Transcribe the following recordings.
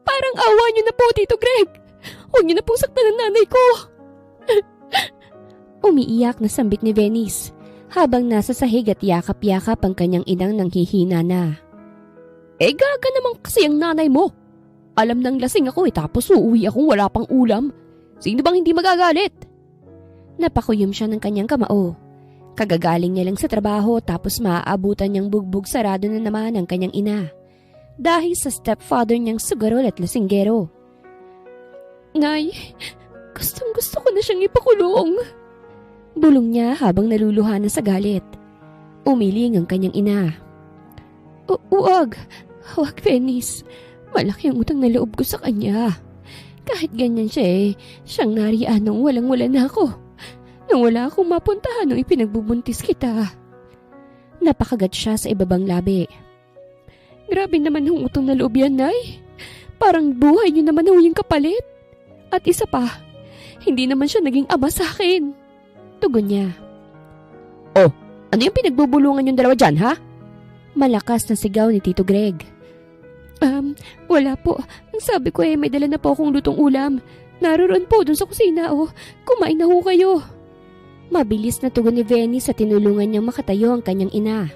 Parang awa niyo na po, Tito Greg. Huwag niyo na pong saktan ang nanay ko. Umiiyak na sambit ni Venice habang nasa sahig at yakap-yakap ang kanyang inang nanghihina na. Gaga naman kasi ang nanay mo. Alam nang lasing ako tapos uuwi akong wala pang ulam. Sino bang hindi magagalit? Napakuyom siya ng kanyang kamao. Kagagaling niya lang sa trabaho tapos maaabutan niyang bugbog sarado na naman ang kanyang ina. Dahil sa stepfather niyang sugarol at lasinggero. Nay, gustong gusto ko na siyang ipakulong. Bulong niya habang naluluha na sa galit. Umiling ang kanyang ina. Huwag, Venice. Malaki ang utang na loob ko sa kanya. Kahit ganyan siya siyang nariyan nung walang-wala na ako. Nung wala akong mapuntahan nung ipinagbubuntis kita. Napakagat siya sa ibabang labi. Grabe naman ang utang na loob yan, Nay. Parang buhay niyo naman yung kapalit. At isa pa, hindi naman siya naging ama sa akin. Tugon niya. Oh, ano yung pinagbubulungan yung dalawa dyan, ha? Malakas na sigaw ni Tito Greg. Wala po. Ang sabi ko may dala na po akong lutong ulam. Naroon po dun sa kusina, Kumain na ho kayo. Mabilis na tugon ni Venice sa tinulungan niyang makatayo ang kanyang ina.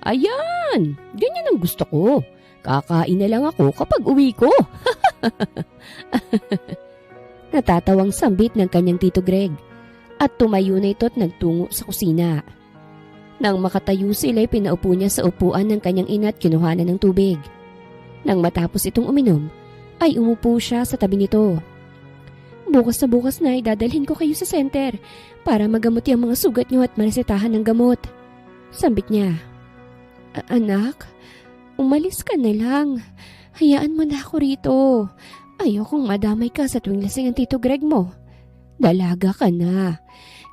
Ayan! Ganyan ang gusto ko. Kakain na lang ako kapag uwi ko. Natatawang sambit ng kanyang Tito Greg. At tumayo na ito at nagtungo sa kusina. Nang makatayo sila, pinaupo niya sa upuan ng kanyang ina at kinuhanan ng tubig. Nang matapos itong uminom, ay umupo siya sa tabi nito. Bukas na dadalhin ko kayo sa center para magamot yung mga sugat niyo at maresetahan ng gamot. Sambit niya. Anak, umalis ka na lang. Hayaan mo na ako rito. Ayokong madamay ka sa tuwing lasing ang Tito Greg mo. Dalaga ka na.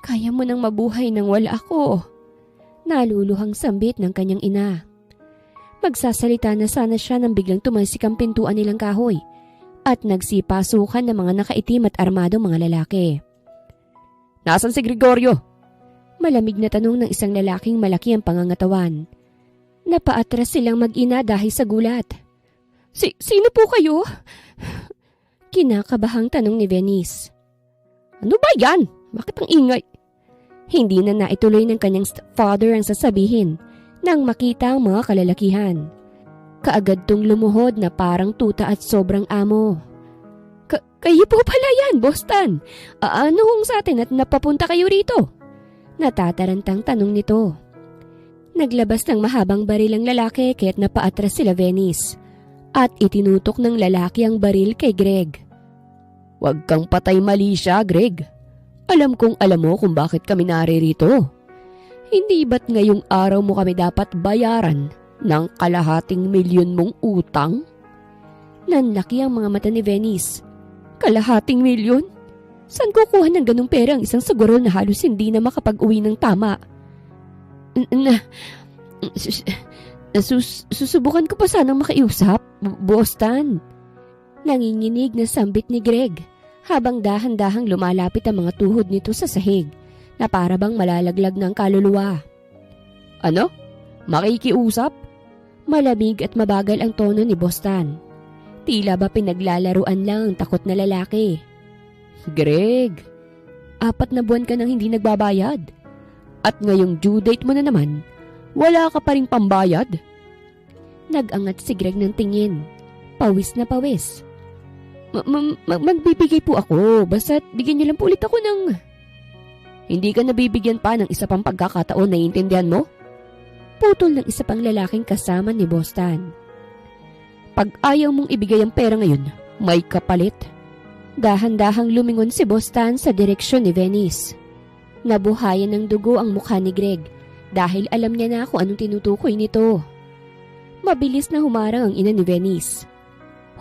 Kaya mo nang mabuhay nang wala ako. Naluluhang sambit ng kanyang ina. Magsasalita na sana siya nang biglang tumalsik ang pintuan nilang kahoy at nagsipasukan ng mga nakaitim at armadong mga lalaki. Nasaan si Gregorio? Malamig na tanong ng isang lalaking malaki ang pangangatawan. Napaatras silang mag-ina dahil sa gulat. Sino po kayo? Kinakabahang tanong ni Venice. Ano ba yan? Bakit ang ingay? Hindi na naituloy ng kanyang father ang sasabihin nang makita ang mga kalalakihan. Kaagad tong lumuhod na parang tuta at sobrang amo. Kayo po pala yan, Boston. Ano hong sa atin at napapunta kayo rito? Natatarantang tanong nito. Naglabas ng mahabang baril ang lalaki kaya't napaatras sila Venice. At itinutok ng lalaki ang baril kay Greg. Huwag kang patay mali siya, Greg. Alam kong alam mo kung bakit kami naririto. Hindi ba't ngayong araw mo kami dapat bayaran ng kalahating milyon mong utang? Nanlaki ang mga mata ni Venice. Kalahating milyon? Saan kukuha ng ganong pera ang isang sagurol na halos hindi na makapag-uwi ng tama? Susubukan ko pa sanang makiusap, Boston. Nanginginig na sambit ni Greg habang dahan-dahang lumalapit ang mga tuhod nito sa sahig na para bang malalaglag ng kaluluwa. Ano? Makikiusap? Malamig at mabagal ang tono ni Boston. Tila ba pinaglalaruan lang ang takot na lalaki. Greg, 4 na buwan ka nang hindi nagbabayad. At ngayong due date mo na naman, wala ka pa ring pambayad? Nag-angat si Greg ng tingin. Pawis na pawis. Magbibigay po ako, basta't bigyan niyo lang po ulit ako ng... Hindi ka nabibigyan pa ng isa pang pagkakataon, naiintindihan mo? Putol ng isa pang lalaking kasama ni Boston. Pag ayaw mong ibigay ang pera ngayon, may kapalit. Dahan-dahang lumingon si Boston sa direksyon ni Venice. Nabuhayan ng dugo ang mukha ni Greg dahil alam niya na kung anong tinutukoy nito. Mabilis na humarang ang ina ni Venice.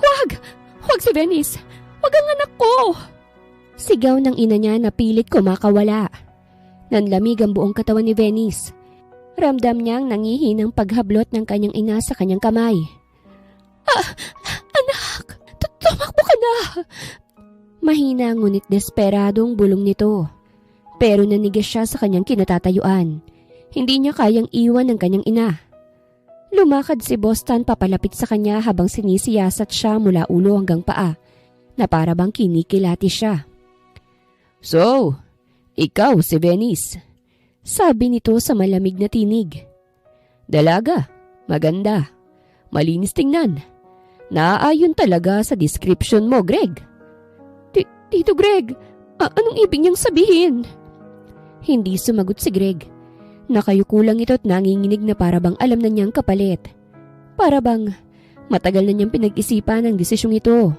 Huwag! Huwag si Venice! Huwag ang anak ko! Sigaw ng ina niya na pilit kumakawala. Nanlamig ang buong katawan ni Venice. Ramdam niyang nangihinang paghablot ng kanyang ina sa kanyang kamay. Anak! Tumakbo ka na! Mahina ngunit desperadong bulong nito. Pero nanigas siya sa kanyang kinatatayuan. Hindi niya kayang iwan ang kanyang ina. Lumakad si Boston papalapit sa kanya habang sinisiyasat siya mula ulo hanggang paa na para bang kinikilati siya. So, ikaw si Venice. Sabi nito sa malamig na tinig. Dalaga, maganda, malinis tingnan. Naaayon talaga sa description mo, Greg. Tito Greg, anong ibig niyang sabihin? Hindi sumagot si Greg. Nakayuko lang ito at nanginginig na para bang alam na niyang kapalit. Para bang matagal na niyang pinag-isipan ang desisyong ito.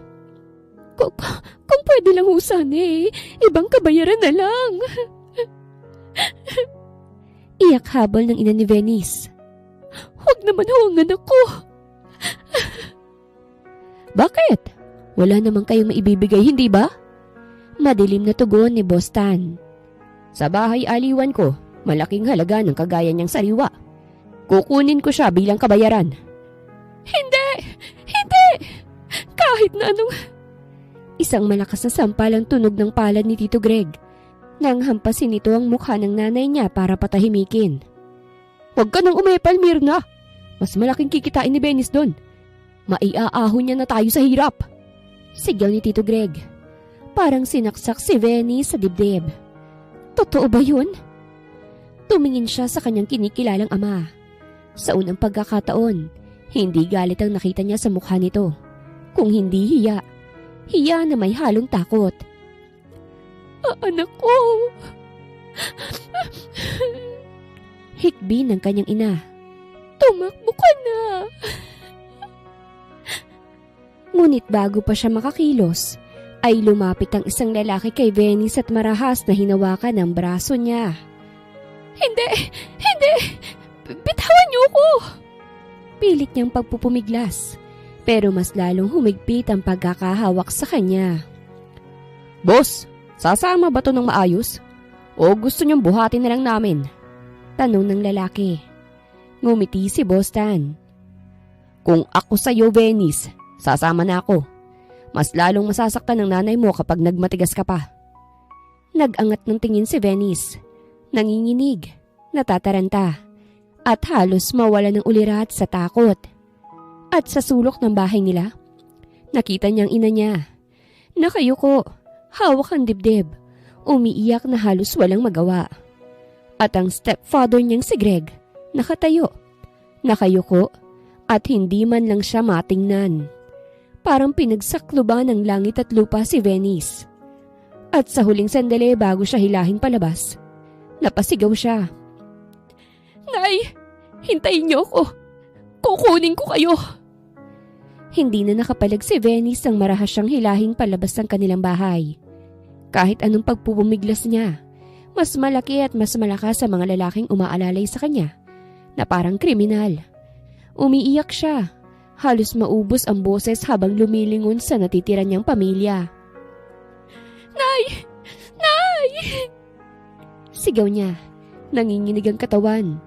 Kung pwede lang sana ibang kabayaran na lang. Iyak habol ng ina ni Venice. Huwag naman ang anak ko. Bakit? Wala namang kayong maibibigay, hindi ba? Madilim na tugon ni Boston. Sa bahay aliwan ko, malaking halaga ng kagaya niyang sariwa. Kukunin ko siya bilang kabayaran. Hindi! Kahit na anong... Isang malakas na sampal ang tunog ng palad ni Tito Greg. Nang hampasin nito ang mukha ng nanay niya para patahimikin. Huwag ka nang umepal, Mirna. Mas malaking kikitain ni Venice doon. Maiaahon niya na tayo sa hirap. Sigaw ni Tito Greg. Parang sinaksak si Venice sa dibdib. Totoo ba yun? Tumingin siya sa kanyang kinikilalang ama. Sa unang pagkakataon, hindi galit ang nakita niya sa mukha nito. Kung hindi hiya. Hiya na may halong takot. Anak ko! Hikbi ng kanyang ina. Tumakbo ka na! Ngunit bago pa siya makakilos, ay lumapit ang isang lalaki kay Venice at marahas na hinawakan ang braso niya. Hindi! Bitawan niyo ko! Pilit niyang pagpupumiglas, pero mas lalong humigpit ang pagkakahawak sa kanya. Boss, sasama ba to ng maayos? O gusto niyong buhatin na lang namin? Tanong ng lalaki. Ngumiti si Boston. Kung ako sa'yo, Venice, sasama na ako. Mas lalong masasaktan ng nanay mo kapag nagmatigas ka pa. Nag-angat ng tingin si Venice. Nanginginig, natataranta, at halos mawala ng ulirat sa takot. At sa sulok ng bahay nila, nakita niyang ina niya. Nakayuko, hawak ang dibdib, umiiyak na halos walang magawa. At ang stepfather niyang si Greg, nakatayo, nakayuko, at hindi man lang siya matingnan. Parang pinagsakluban ng langit at lupa si Venice. At sa huling sandali bago siya hilahin palabas, napasigaw siya. Nay, hintayin niyo ako. Kukunin ko kayo. Hindi na nakapalag si Venice nang marahas siyang hilahin palabas ng kanilang bahay. Kahit anong pagpupumiglas niya, mas malaki at mas malakas sa mga lalaking umaalalay sa kanya na parang kriminal. Umiiyak siya. Halos maubos ang boses habang lumilingon sa natitira niyang pamilya. Nay! Nay! Sigaw niya. Nanginginig ang katawan.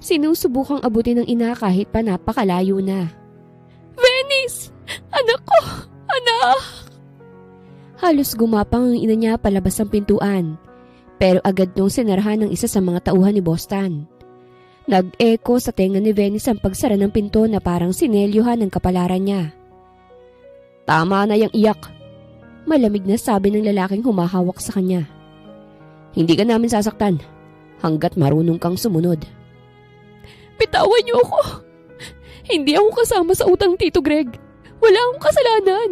Sinusubukang abutin ng ina kahit pa napakalayo na. Venice! Anak ko! Anak! Halos gumapang ang ina niya palabas ng pintuan. Pero agad nung sinarahan ng isa sa mga tauhan ni Boston. Nag-echo sa tenga ni Venice ang pagsara ng pinto na parang sinelyuhan ng kapalaran niya. Tama na yung iyak. Malamig na sabi ng lalaking humahawak sa kanya. Hindi ka namin sasaktan hanggat marunong kang sumunod. Bitawan niyo ako. Hindi ako kasama sa utang, Tito Greg. Wala akong kasalanan.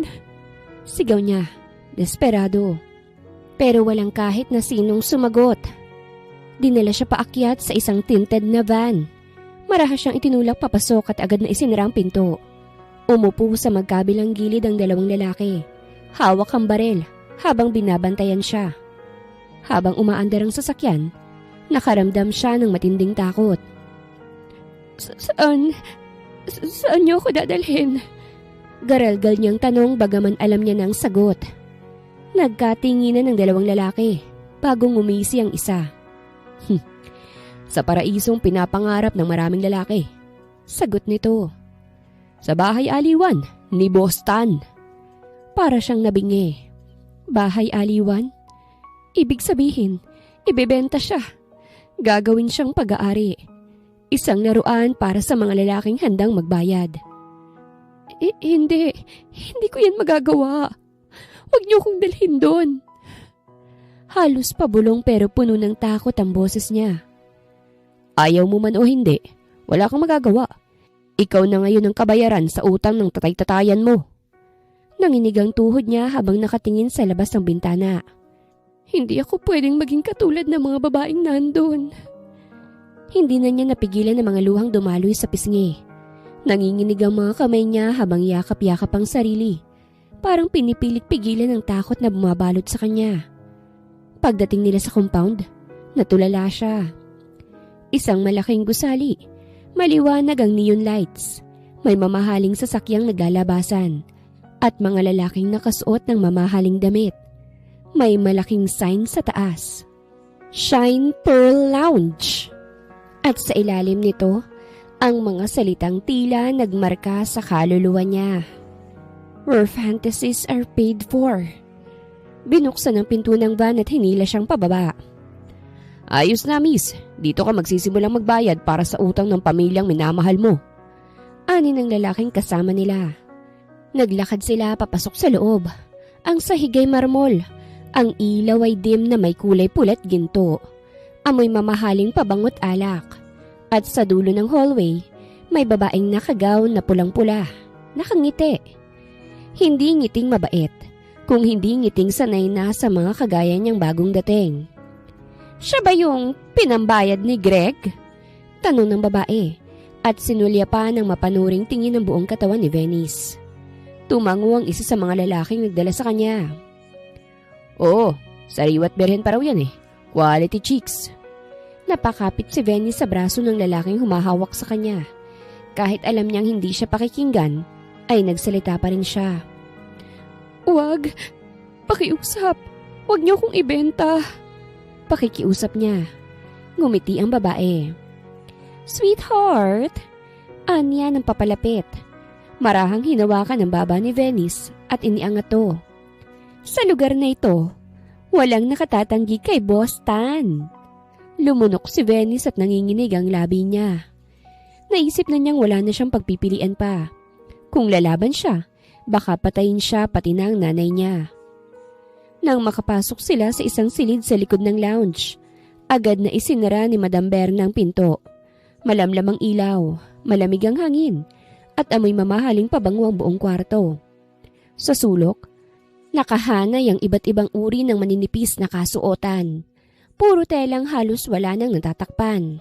Sigaw niya, desperado. Pero walang kahit na sinong sumagot. Dinala siya paakyat sa isang tinted na van. Marahas siyang itinulak papasok at agad na isinara ang pinto. Umupo sa magkabilang gilid ang dalawang lalaki. Hawak ang barel habang binabantayan siya. Habang umaandar ang sasakyan, nakaramdam siya ng matinding takot. Saan niyo ako dadalhin? Garalgal niyang tanong bagaman alam niya ng sagot. Nagkatinginan ng dalawang lalaki bago ngumisi ang isa. Sa paraisong pinapangarap ng maraming lalaki. Sagot nito. Sa bahay aliwan ni Boston. Para siyang nabingi. Bahay aliwan? Ibig sabihin, ibebenta siya. Gagawin siyang pag-aari. Isang laruan para sa mga lalaking handang magbayad. Hindi ko yan magagawa. Huwag niyo kong dalhin doon. Halos pabulong pero puno ng takot ang boses niya. Ayaw mo man o hindi, wala kang magagawa. Ikaw na ngayon ang kabayaran sa utang ng tatay-tatayan mo. Nanginig ang tuhod niya habang nakatingin sa labas ng bintana. Hindi ako pwedeng maging katulad ng mga babaeng nandun. Hindi na niya napigilan ang mga luhang dumaloy sa pisngi. Nanginginig ang mga kamay niya habang yakap-yakap ang sarili. Parang pinipilit pigilan ang takot na bumabalot sa kanya. Pagdating nila sa compound, natulala siya. Isang malaking gusali, maliwanag ang neon lights, may mamahaling sasakyang naglalabasan, at mga lalaking nakasuot ng mamahaling damit. May malaking sign sa taas, Shine Pearl Lounge. At sa ilalim nito, ang mga salitang tila nagmarka sa kaluluwa niya. Where fantasies are paid for. Binuksan ang pinto ng van at hinila siyang pababa. Ayos na, miss. Dito ka magsisimulang magbayad para sa utang ng pamilyang minamahal mo. Ani ng lalaking kasama nila. Naglakad sila papasok sa loob. Ang sahig ay marmol. Ang ilaw ay dim na may kulay pula't ginto. Amoy mamahaling pabangot alak. At sa dulo ng hallway, may babaeng nakagawn na pulang-pula. Nakangiti. Hindi ngiting mabait, kung hindi ngiting sanay na sa mga kagaya niyang bagong dating. Siya ba yung pinambayad ni Greg? Tanong ng babae, at sinulya pa ng mapanuring tingin ng buong katawan ni Venice. Tumango ang isa sa mga lalaking nagdala sa kanya. Oo, sariwat berhen pa raw yan eh. Quality chicks. Napakapit si Venice sa braso ng lalaking humahawak sa kanya. Kahit alam niyang hindi siya pakikinggan, ay nagsalita pa rin siya. Huwag, pakiusap. Huwag niyo kong ibenta. Pakikiusap niya. Ngumiti ang babae. Sweetheart, anya ng papalapit. Marahang hinawakan ang baba ni Venice at iniangat to. Sa lugar na ito, walang nakatatanggi kay Boss Tan. Lumunok si Venice at nanginginig ang labi niya. Naisip na niyang wala na siyang pagpipilian pa. Kung lalaban siya, baka patayin siya pati na ang nanay niya. Nang makapasok sila sa isang silid sa likod ng lounge, agad na isinara ni Madam Berna ang pinto. Malamlam ang ilaw, malamig ang hangin, at amoy mamahaling pabango ang buong kwarto. Sa sulok, nakahanay ang iba't ibang uri ng maninipis na kasuotan. Puro telang halos wala nang natatakpan.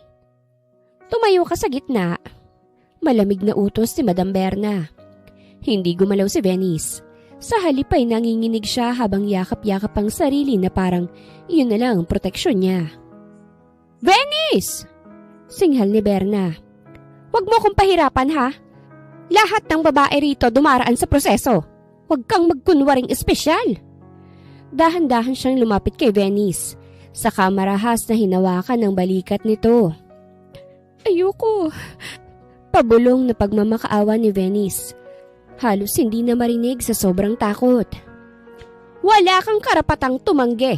Tumayo ka sa gitna. Malamig na utos ni Madam Berna. Hindi gumalaw si Venice. Sa halip ay nanginginig siya habang yakap-yakap ang sarili na parang iyon na lang ang proteksyon niya. Venice! Singhal ni Berna. Huwag mo kong pahirapan ha. Lahat ng babae rito dumaraan sa proseso. Huwag kang magkunwaring espesyal. Dahan-dahan siyang lumapit kay Venice. Saka marahas na hinawakan ng balikat nito. Ayoko. Pabulong na pagmamakaawa ni Venice. Halos hindi na marinig sa sobrang takot. Wala kang karapatang tumanggi.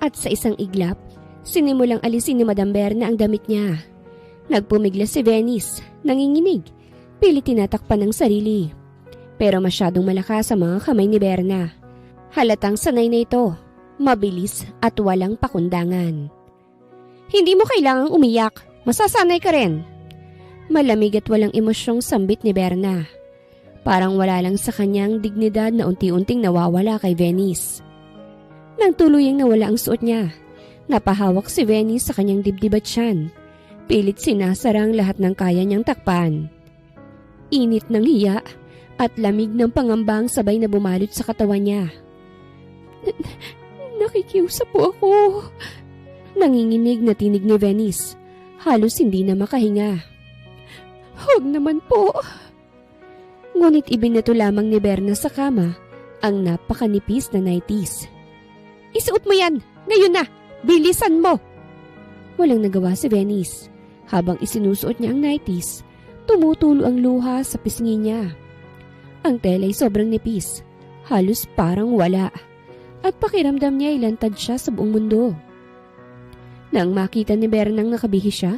At sa isang iglap, sinimulang alisin ni Madam Berna ang damit niya. Nagpumiglas si Venice, nanginginig, pilit tinatakpan ng sarili. Pero masyadong malakas sa mga kamay ni Berna. Halatang sanay na ito. Mabilis at walang pakundangan. Hindi mo kailangang umiyak, masasanay ka rin. Malamig at walang emosyong sambit ni Berna. Parang wala lang sa kanyang dignidad na unti-unting nawawala kay Venice. Nang tuluyang nawala ang suot niya, napahawak si Venice sa kanyang dibdib at tiyan. Pilit sinasara ang lahat ng kaya niyang takpan. Init ng hiya at lamig ng pangambang sabay na bumalot sa katawan niya. Nakikiusap po ako. Nanginginig na tinig ni Venice. Halos hindi na makahinga. Huwag naman po. Ngunit ibinato lamang ni Berna sa kama ang napakanipis na nighties. Isuot mo yan! Ngayon na! Bilisan mo! Walang nagawa si Venice. Habang isinusuot niya ang nighties, tumutulo ang luha sa pisngi niya. Ang tela ay sobrang nipis. Halos parang wala. At pakiramdam niya ilantad siya sa buong mundo. Nang makita ni Bernang nakabihis siya,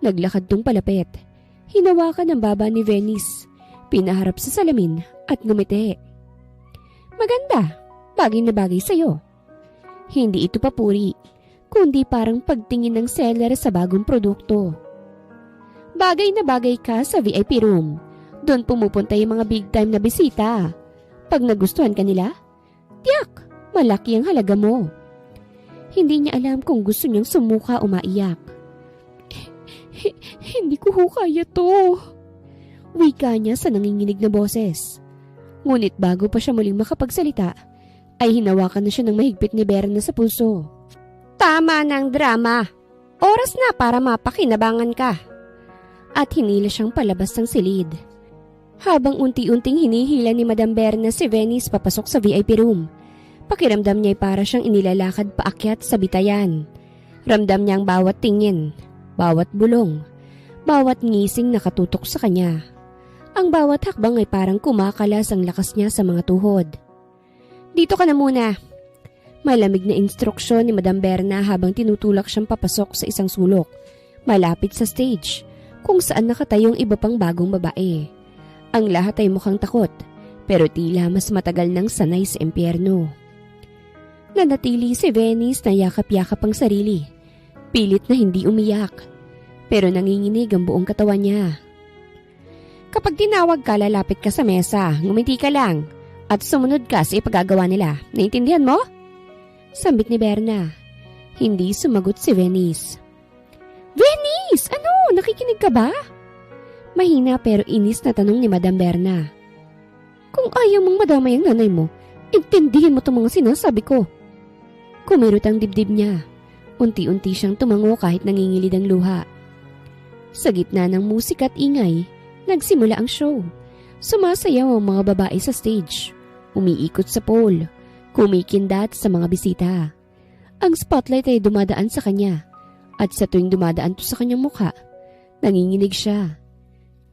naglakad tong palapit. Hinawakan ang baba ni Venice, pinaharap sa salamin at ngumiti. Maganda, bagay na bagay sa'yo. Hindi ito papuri, kundi parang pagtingin ng seller sa bagong produkto. Bagay na bagay ka sa VIP room. Doon pumupunta yung mga big time na bisita. Pag nagustuhan ka nila, tiyak, malaki ang halaga mo. Hindi niya alam kung gusto niyang sumuka o maiyak. Hindi ko kaya to. Wika niya sa nanginginig na boses. Ngunit bago pa siya muling makapagsalita, ay hinawakan na siya ng mahigpit ni Berna sa pulso. Tama ng drama. Oras na para mapakinabangan ka. At hinila siyang palabas ng silid. Habang unti-unting hinihila ni Madam Berna si Venice papasok sa VIP room, pakiramdam niya ay para siyang inilalakad paakyat sa bitayan. Ramdam niya ang bawat tingin, bawat bulong, bawat ngising nakatutok sa kanya. Ang bawat hakbang ay parang kumakalas ang lakas niya sa mga tuhod. Dito ka na muna. Malamig na instruksyon ni Madam Berna habang tinutulak siyang papasok sa isang sulok, malapit sa stage, kung saan nakatayong iba pang bagong babae. Ang lahat ay mukhang takot, pero tila mas matagal nang sanay sa impyerno. Nanatili si Venice na yakap-yakap ang sarili. Pilit na hindi umiyak, pero nanginginig ang buong katawan niya. Kapag tinawag ka, lalapit ka sa mesa, ngumiti ka lang, at sumunod ka sa ipagagawa nila. Naintindihan mo? Sambit ni Berna. Hindi sumagot si Venice. Venice! Ano? Nakikinig ka ba? Mahina pero inis na tanong ni Madam Berna. Kung ayaw mong madamay ang nanay mo, intindihin mo itong mga sinasabi ko. Kumirot ang dibdib niya. Unti-unti siyang tumango kahit nangingilid ang luha. Sa gitna ng musika at ingay, nagsimula ang show. Sumasayaw ang mga babae sa stage. Umiikot sa pole. Kumikindat sa mga bisita. Ang spotlight ay dumadaan sa kanya. At sa tuwing dumadaan to sa kanyang mukha, nanginginig siya.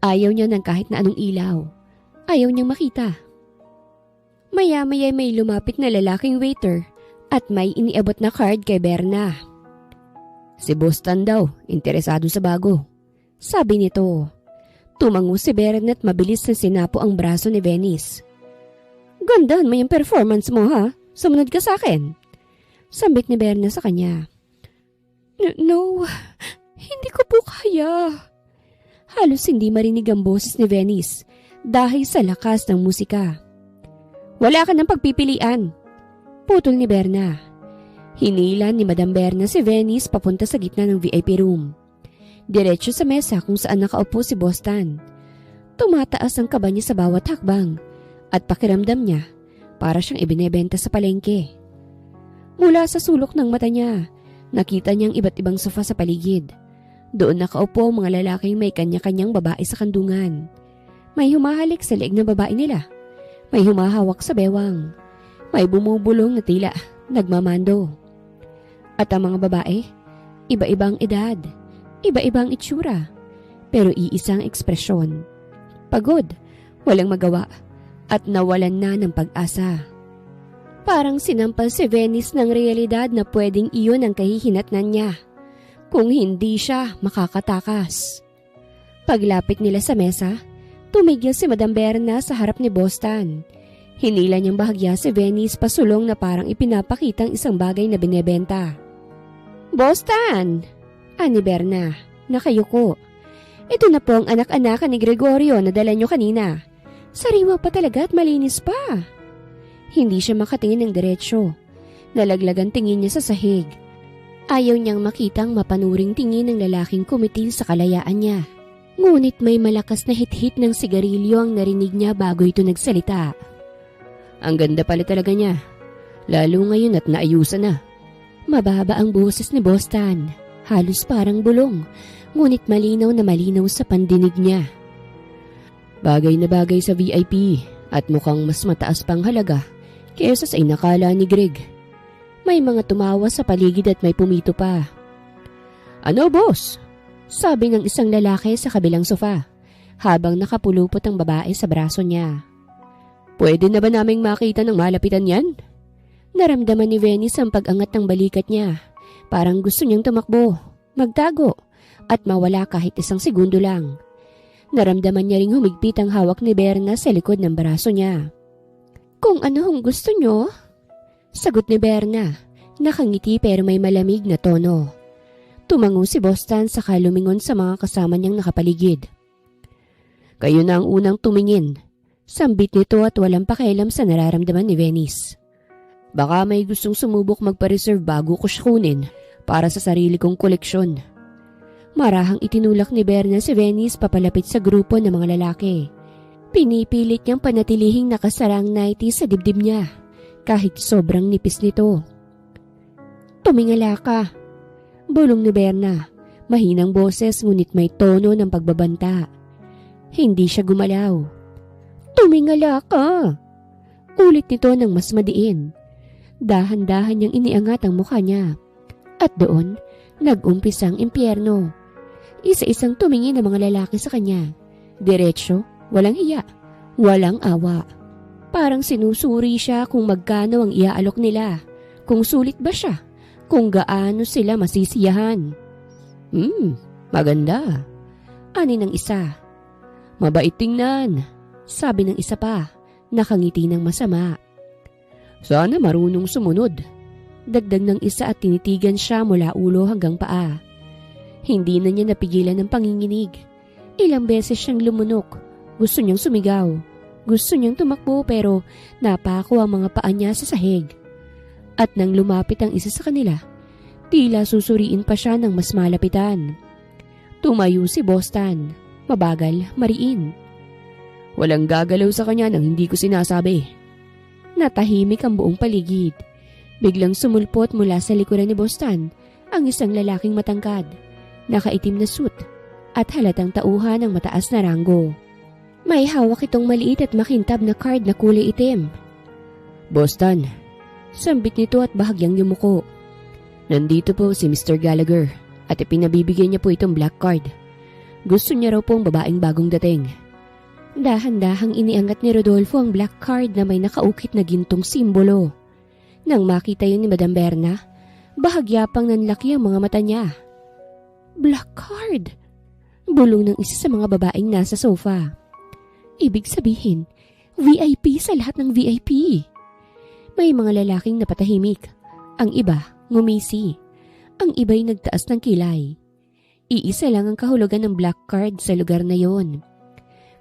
Ayaw niya ng kahit na anong ilaw. Ayaw niyang makita. Maya-maya may lumapit na lalaking waiter at may iniabot na card kay Berna. Si Boston daw, interesado sa bago. Sabi nito. Tumango si Berna at mabilis na sinapo ang braso ni Venice. Gandahan mo yung performance mo ha? Sumunod ka sa akin. Sambit ni Berna sa kanya. No, hindi ko po kaya. Halos hindi marinig ang boses ni Venice dahil sa lakas ng musika. Wala ka ng pagpipilian. Putol ni Berna. Hinila ni Madam Berna si Venice papunta sa gitna ng VIP room. Diretso sa mesa kung saan nakaupo si Boston. Tumataas ang kaba niya sa bawat hakbang at pakiramdam niya para siyang ibinebenta sa palengke. Mula sa sulok ng mata niya, nakita niyang iba't ibang sofa sa paligid. Doon nakaupo ang mga lalaking may kanya-kanyang babae sa kandungan. May humahalik sa leeg ng babae nila. May humahawak sa bewang. May bumubulong na tila nagmamando. At ang mga babae, iba-ibang edad, iba-ibang itsura, pero iisang ekspresyon. Pagod, walang magawa, at nawalan na ng pag-asa. Parang sinampal si Venice ng realidad na pwedeng iyon ang kahihinatnan niya. Kung hindi siya makakatakas. Paglapit nila sa mesa, tumigil si Madam Berna sa harap ni Boston. Hinila niyang bahagya si Venice pasulong na parang ipinapakitang isang bagay na binebenta. Boston! Ani Berna, nakayuko. Ito na po ang anak-anakan ni Gregorio na dala niyo kanina. Sariwa pa talaga at malinis pa. Hindi siya makatingin ng diretsyo. Nalaglagan tingin niya sa sahig. Ayaw niyang makitang mapanuring tingin ng lalaking kumitil sa kalayaan niya. Ngunit may malakas na hit-hit ng sigarilyo ang narinig niya bago ito nagsalita. Ang ganda pala talaga niya. Lalo ngayon at naayusan na. Mababa ang boses ni Boston. Halos parang bulong. Ngunit malinaw na malinaw sa pandinig niya. Bagay na bagay sa VIP at mukhang mas mataas pang halaga kesa sa inakala ni Greg. May mga tumawa sa paligid at may pumito pa. Ano boss? Sabi ng isang lalaki sa kabilang sofa habang nakapulupot ang babae sa braso niya. Pwede na ba naming makita ng malapitan yan? Naramdaman ni Venice ang pag-angat ng balikat niya. Parang gusto niyang tumakbo, magtago, at mawala kahit isang segundo lang. Naramdaman niya ring humigpit ang hawak ni Berna sa likod ng braso niya. Kung ano hong gusto niyo? Sagot ni Berna, nakangiti pero may malamig na tono. Tumango si Boston saka lumingon sa mga kasama niyang nakapaligid. Kayo na ang unang tumingin. Sambit nito at walang pakialam sa nararamdaman ni Venice. Baka may gustong sumubok magpa-reserve bago ko siya kunin para sa sarili kong koleksyon. Marahang itinulak ni Berna si Venice papalapit sa grupo ng mga lalaki. Pinipilit niyang panatilihing nakasarang nightie sa dibdib niya kahit sobrang nipis nito. Tumingala ka, bulong ni Berna. Mahinang boses ngunit may tono ng pagbabanta. Hindi siya gumalaw. Tumingala ka, ulit nito ng mas madiin. Dahan-dahan niyang iniangat ang mukha niya. At doon, nag-umpisa ang impyerno. Isa-isang tumingin ang mga lalaki sa kanya. Diretso, walang hiya, walang awa. Parang sinusuri siya kung magkano ang iaalok nila, kung sulit ba siya, kung gaano sila masisiyahan. Maganda, ani ng isa. Mabait tingnan, sabi ng isa pa, nakangiti ng masama. Sana marunong sumunod, dagdag ng isa at tinitigan siya mula ulo hanggang paa. Hindi na niya napigilan ng panginginig. Ilang beses siyang lumunok, gusto niyang sumigaw. Gusto niyang tumakbo pero napako ang mga paa niya sa sahig. At nang lumapit ang isa sa kanila, tila susuriin pa siya ng mas malapitan. Tumayo si Boston, mabagal, mariin. Walang gagalaw sa kanya nang hindi ko sinasabi. Natahimik ang buong paligid. Biglang sumulpot mula sa likuran ni Boston ang isang lalaking matangkad, nakaitim na suit at halatang tauhan ng mataas na ranggo. May hawak itong maliit at makintab na card na kulay itim. Boston, sambit nito at bahagyang yumuko. Nandito po si Mr. Gallagher at ipinabibigay niya po itong black card. Gusto niya raw pong babaeng bagong dating. Dahan-dahang iniangat ni Rodolfo ang black card na may nakaukit na gintong simbolo. Nang makita yun ni Madam Berna, bahagya pang nanlaki ang mga mata niya. Black card? Bulong ng isa sa mga babaeng nasa sofa. Ibig sabihin, VIP sa lahat ng VIP. May mga lalaking napatahimik. Ang iba, ngumisi. Ang iba'y nagtaas ng kilay. Iisa lang ang kahulugan ng black card sa lugar na yon.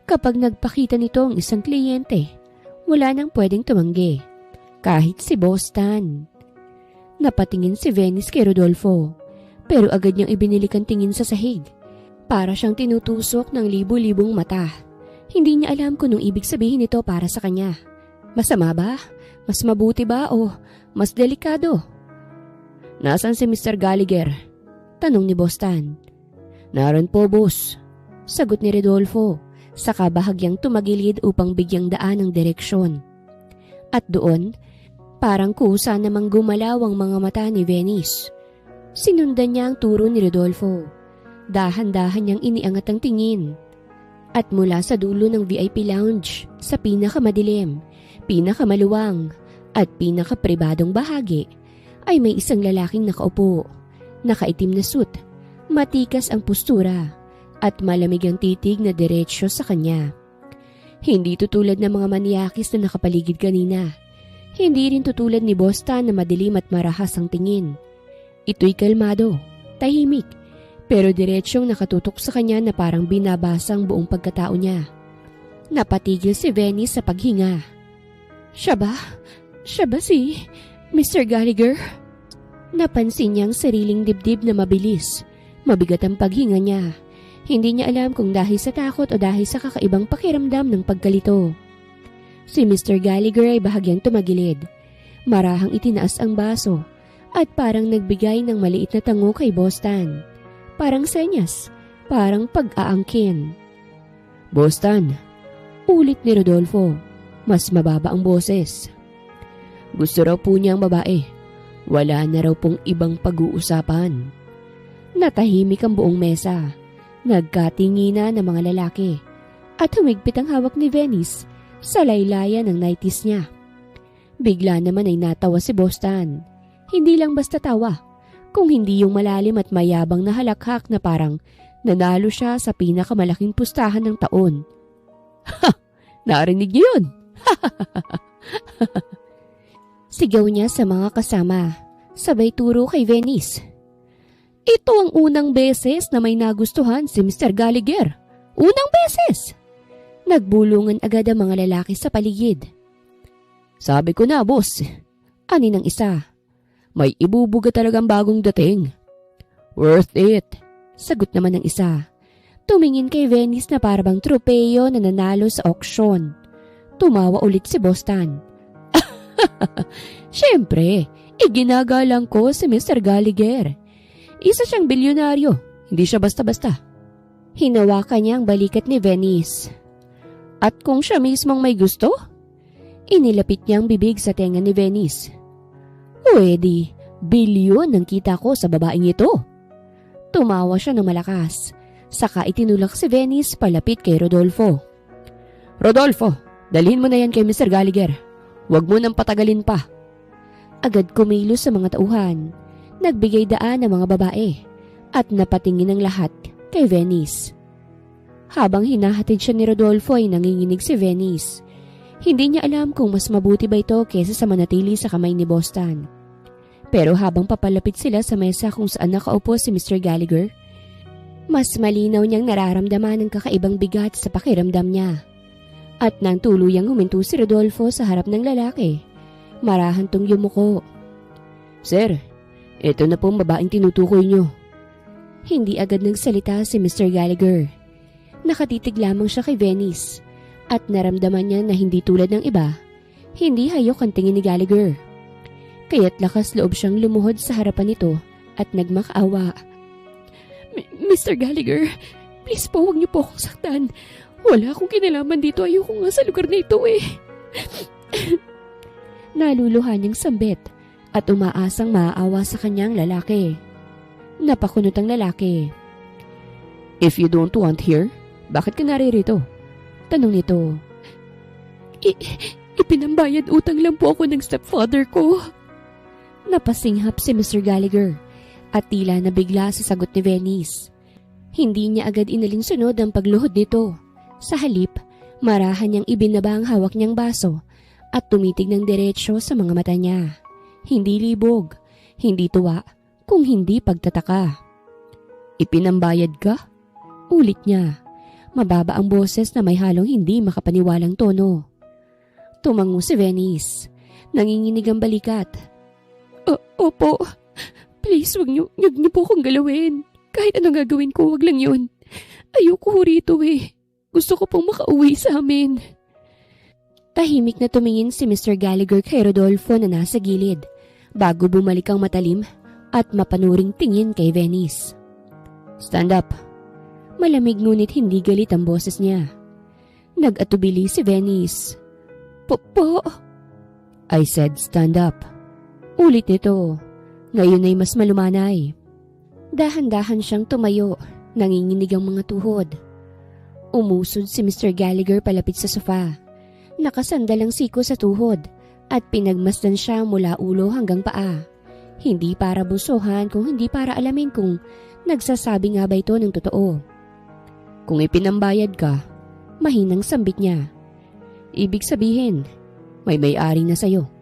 Kapag nagpakita nito ang isang kliyente, wala nang pwedeng tumanggi. Kahit si Boston. Napatingin si Venice kay Rodolfo, pero agad niyang ibinilik ang tingin sa sahig. Para siyang tinutusok ng libu-libong mata. Hindi niya alam kung anong ibig sabihin nito para sa kanya. Masama ba? Mas mabuti ba o mas delikado? Nasaan si Mr. Gallagher? Tanong ni Boston. Naroon po, boss. Sagot ni Rodolfo. Saka bahagyang tumagilid upang bigyang daan ang direksyon. At doon, parang kusa namang gumalaw ang mga mata ni Venice. Sinundan niya ang turo ni Rodolfo. Dahan-dahan niyang iniangat ang tingin. At mula sa dulo ng VIP lounge, sa pinakamadilim, pinakamaluwang, at pinakapribadong bahagi, ay may isang lalaking nakaupo. Nakaitim na suit, matikas ang postura, at malamig ang titig na diretsyo sa kanya. Hindi tutulad ng mga manyakis na nakapaligid kanina. Hindi rin tutulad ni Boston na madilim at marahas ang tingin. Ito'y kalmado, tahimik, pero diretsyong nakatutok sa kanya na parang binabasa ang buong pagkatao niya. Napatigil si Venice sa paghinga. Siya ba? Siya ba si Mr. Gallagher? Napansin niya ang sariling dibdib na mabilis. Mabigat ang paghinga niya. Hindi niya alam kung dahil sa takot o dahil sa kakaibang pakiramdam ng pagkalito. Si Mr. Gallagher ay bahagyang tumagilid. Marahang itinaas ang baso at parang nagbigay ng maliit na tango kay Boston. Parang senyas, parang pag-aangkin. Boston, ulit ni Rodolfo. Mas mababa ang boses. Gusto raw po niya ang babae. Wala na raw pong ibang pag-uusapan. Natahimik ang buong mesa. Nagkatinginan ng mga lalaki at humigpit ang hawak ni Venice sa laylayan ng nighties niya. Bigla naman ay natawa si Boston. Hindi lang basta tawa, kung hindi yung malalim at mayabang na halakhak na parang nanalo siya sa pinakamalaking pustahan ng taon. Ha! Narinig niyo yun? Sigaw niya sa mga kasama, sabay turo kay Venice. Ito ang unang beses na may nagustuhan si Mr. Gallagher. Unang beses! Nagbulungan agad ang mga lalaki sa paligid. Sabi ko na, boss. Ani ng isa. May ibubuga talagang bagong dating. Worth it. Sagot naman ng isa. Tumingin kay Venice na parabang tropeyo na nanalo sa auksyon. Tumawa ulit si Boston. Siyempre, iginagalang ko si Mr. Gallagher. Isa siyang bilyonaryo, hindi siya basta-basta. Hinawakan niya ang balikat ni Venice. At kung siya mismong may gusto? Inilapit niya ang bibig sa tenga ni Venice. O edi, bilyon ang kita ko sa babaeng ito. Tumawa siya ng malakas, saka itinulak si Venice palapit kay Rodolfo. Rodolfo, dalhin mo na yan kay Mr. Gallagher. Huwag mo nang patagalin pa. Agad kumilos sa mga tauhan. Nagbigay daan ang mga babae at napatingin ang lahat kay Venice. Habang hinahatid siya ni Rodolfo ay nanginginig si Venice. Hindi niya alam kung mas mabuti ba ito kaysa sa manatili sa kamay ni Boston. Pero habang papalapit sila sa mesa kung saan nakaupo si Mr. Gallagher, mas malinaw niyang nararamdaman ang kakaibang bigat sa pakiramdam niya. At nang tuluyang huminto si Rodolfo sa harap ng lalaki, marahantong yumuko. Sir, ito na po ang babaeng tinutukoy niyo. Hindi agad nagsalita si Mr. Gallagher. Nakatitig lamang siya kay Venice at naramdaman niya na hindi tulad ng iba, hindi hayok ang tingin ni Gallagher. Kaya't lakas loob siyang lumuhod sa harapan nito at nagmakaawa. Mr. Gallagher, please po huwag niyo po akong saktan. Wala akong kinalaman dito, ayoko nga sa lugar na ito eh. Naluluhan niyang sambit at umaasang maaawa sa kanyang lalaki. Napakunot ang lalaki. If you don't want here, bakit ka naririto? Tanong nito. Ipinambayad utang lang po ako ng stepfather ko. Napasinghap si Mr. Gallagher at tila nabigla sa sagot ni Venice. Hindi niya agad inalinsunod ang pagluhod nito. Sa halip, marahan niyang ibinaba ang hawak niyang baso at tumitig ng diretsyo sa mga mata niya. Hindi libog, hindi tuwa, kung hindi pagtataka. Ipinambayad ka? Ulit niya. Mababa ang boses na may halong hindi makapaniwalang tono. Tumango si Venice. Nanginginig ang balikat. Opo. Please, wag niyo po akong galawin. Kahit anong gagawin ko, wag lang yun. Ayoko ho rito eh. Gusto ko pong makauwi sa amin. Tahimik na tumingin si Mr. Gallagher kay Rodolfo na nasa gilid bago bumalik ang matalim at mapanuring tingin kay Venice. Stand up. Malamig ngunit hindi galit ang boses niya. Nag-atubili si Venice. Po. I said stand up. Ulit nito. Ngayon ay mas malumanay. Dahan-dahan siyang tumayo, nanginginig ang mga tuhod. Umusod si Mr. Gallagher palapit sa sofa. Nakasandal ang siko sa tuhod at pinagmasdan siya mula ulo hanggang paa. Hindi para busuhan kung hindi para alamin kung nagsasabi nga ba ito ng totoo. Kung ipinambayad ka, mahinang sambit niya. Ibig sabihin, may-ari na sayo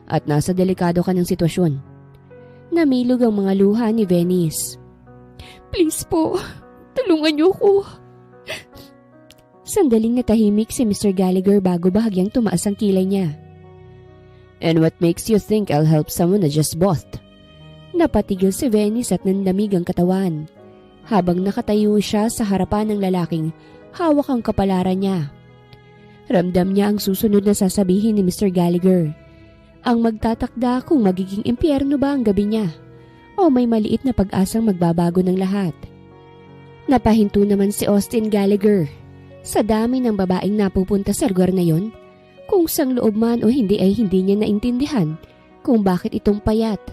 at nasa delikado ka ng sitwasyon. Namilog ang mga luha ni Venice. Please po, tulungan niyo ko. Sandaling natahimik si Mr. Gallagher bago bahagyang tumaas ang kilay niya. And what makes you think I'll help someone I just bought? Napatigil si Venice at nanlamig ang katawan. Habang nakatayo siya sa harapan ng lalaking hawak ang kapalaran niya. Ramdam niya ang susunod na sasabihin ni Mr. Gallagher. Ang magtatakda kung magiging impyerno ba ang gabi niya o may maliit na pag-asang magbabago ng lahat. Napahinto naman si Austin Gallagher. Sa dami ng babaeng napupunta sa lugar na yon, kung sang loob man o hindi ay hindi niya naintindihan kung bakit itong payat,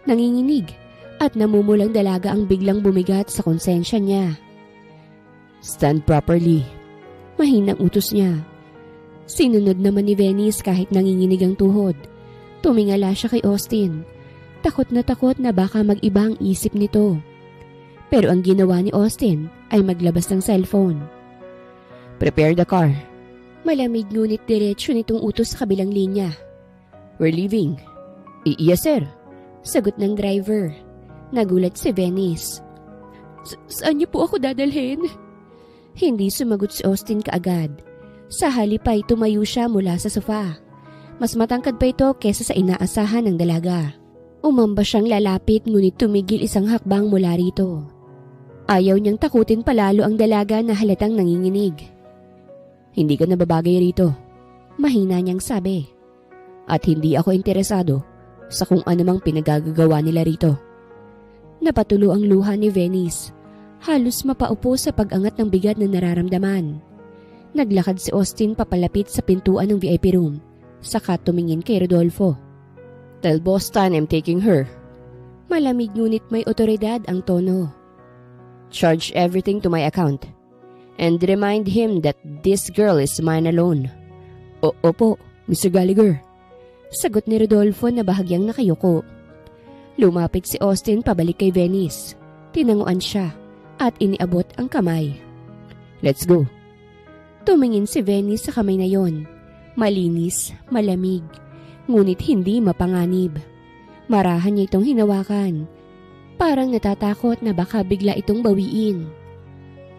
nanginginig at namumulang dalaga ang biglang bumigat sa konsensya niya. Stand properly. Mahinang utos niya. Sinunod naman ni Venice kahit nanginginig ang tuhod. Tumingala siya kay Austin. Takot na baka mag-iba ang isip nito. Pero ang ginawa ni Austin ay maglabas ng cellphone. Prepare the car. Malamig ngunit diretsyo nitong utos sa kabilang linya. We're leaving. Yes, sir. Sagot ng driver. Nagulat si Venice. Saan niyo po ako dadalhin? Hindi sumagot si Austin kaagad. Sa halip ay tumayo siya mula sa sofa. Mas matangkad pa ito kesa sa inaasahan ng dalaga. Umamba siyang lalapit ngunit tumigil isang hakbang mula rito. Ayaw niyang takutin palalo ang dalaga na halatang nanginginig. Hindi ka nababagay rito. Mahina niyang sabi. At hindi ako interesado sa kung anumang pinagagagawa nila rito. Napatulo ang luha ni Venice. Halos mapaupo sa pag-angat ng bigat na nararamdaman. Naglakad si Austin papalapit sa pintuan ng VIP room, saka tumingin kay Rodolfo. Tell Boston I'm taking her. Malamig ngunit may otoridad ang tono. Charge everything to my account. And remind him that this girl is mine alone. Opo, Mr. Gallagher. Sagot ni Rodolfo na bahagyang nakayuko. Lumapit si Austin pabalik kay Venice. Tinanguan siya at iniabot ang kamay. Let's go. Tumingin si Venice sa kamay na yon. Malinis, malamig, ngunit hindi mapanganib. Marahan niya itong hinawakan. Parang natatakot na baka bigla itong bawiin.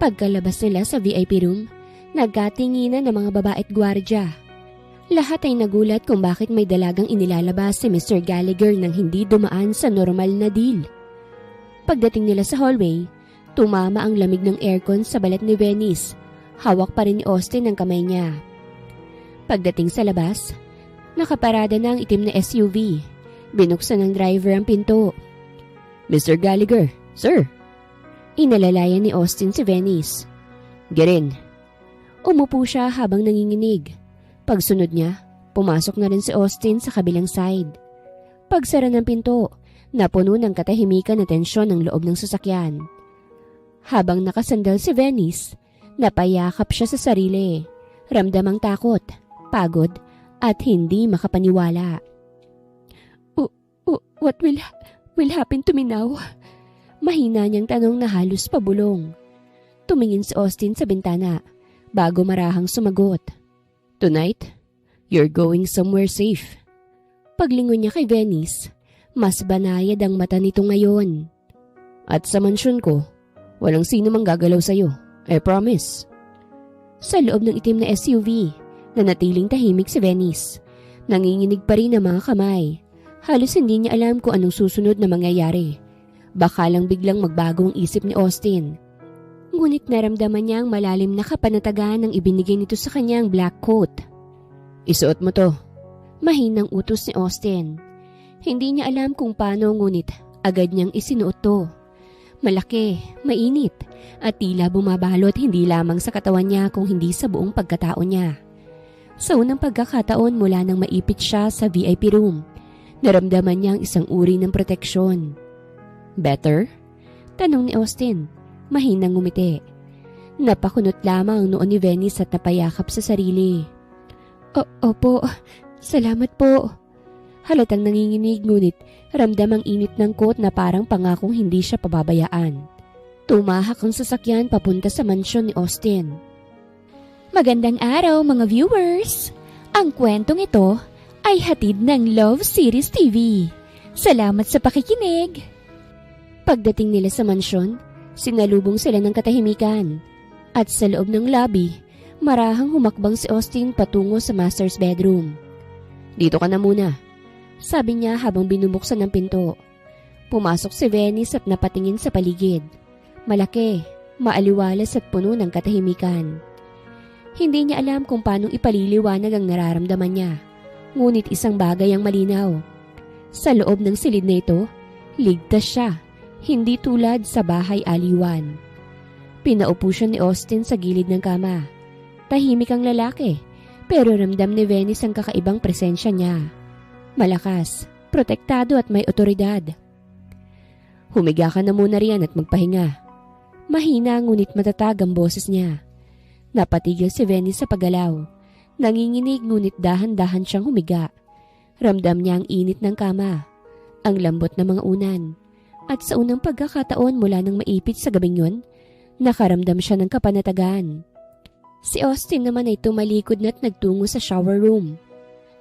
Pagkalabas nila sa VIP room, nagkatinginan ng mga babae at gwardya. Lahat ay nagulat kung bakit may dalagang inilalabas si Mr. Gallagher nang hindi dumaan sa normal na deal. Pagdating nila sa hallway, tumama ang lamig ng aircon sa balat ni Venice. Hawak pa rin ni Austin ang kamay niya. Pagdating sa labas, nakaparada na ang itim na SUV. Binuksan ng driver ang pinto. Mr. Gallagher, sir. Inalalayan ni Austin si Venice. Get in. Umupo siya habang nanginginig. Pagsunod niya, pumasok na rin si Austin sa kabilang side. Pagsara ng pinto, napuno ng katahimikan na tensyon ng loob ng sasakyan. Habang nakasandal si Venice, napayakap siya sa sarili. Ramdam ang takot, pagod, at hindi makapaniwala. What will happen to me now? Mahina niyang tanong na halos pabulong. Tumingin si Austin sa bintana bago marahang sumagot. Tonight, you're going somewhere safe. Paglingon niya kay Venice, mas banayad ang mata nito ngayon. At sa mansyon ko, walang sino mang gagalaw sa'yo. I promise. Sa loob ng itim na SUV, nanatiling tahimik si Venice. Nanginginig pa rin ang mga kamay. Halos hindi niya alam kung anong susunod na mangyayari. Baka lang biglang magbago ang isip ni Austin. Ngunit naramdaman niya ang malalim na kapanatagan ng ibinigay nito sa kanyang black coat. Isuot mo to. Mahinang utos ni Austin. Hindi niya alam kung paano ngunit agad niyang isinuot to. Malaki, mainit, at tila bumabalot hindi lamang sa katawan niya kung hindi sa buong pagkatao niya. Sa unang pagkakataon mula nang maipit siya sa VIP room, naramdaman niya ang isang uri ng proteksyon. Better? Tanong ni Austin, mahinang ngumiti. Napakunot lamang ang noon ni Venice at napayakap sa sarili. Opo, salamat po. Halatang nanginginig ngunit ramdam ang init ng coat na parang pangakong hindi siya pababayaan. Tumahak ang sasakyan papunta sa mansyon ni Austin. Magandang araw mga viewers! Ang kwentong ito ay hatid ng Love Series TV. Salamat sa pakikinig! Pagdating nila sa mansyon, sinalubong sila ng katahimikan. At sa loob ng lobby, marahang humakbang si Austin patungo sa master's bedroom. Dito ka na muna, sabi niya habang binubuksan ng pinto. Pumasok si Venice at napatingin sa paligid. Malaki, maaliwalas at puno ng katahimikan. Hindi niya alam kung paanong ipaliliwanag ang nararamdaman niya. Ngunit isang bagay ang malinaw. Sa loob ng silid na ito, ligtas siya. Hindi tulad sa bahay aliwan. Pinaupo siya ni Austin sa gilid ng kama. Tahimik ang lalaki, pero ramdam ni Venice ang kakaibang presensya niya. Malakas, protektado at may otoridad. Humiga ka na muna riyan at magpahinga. Mahina ngunit matatag ang boses niya. Napatigil si Venice sa paggalaw. Nanginginig ngunit dahan-dahan siyang humiga. Ramdam niya ang init ng kama. Ang lambot na mga unan. At sa unang pagkakataon mula nang maipit sa gabing yun, nakaramdam siya ng kapanatagan. Si Austin naman ay tumalikod na't nagtungo sa shower room.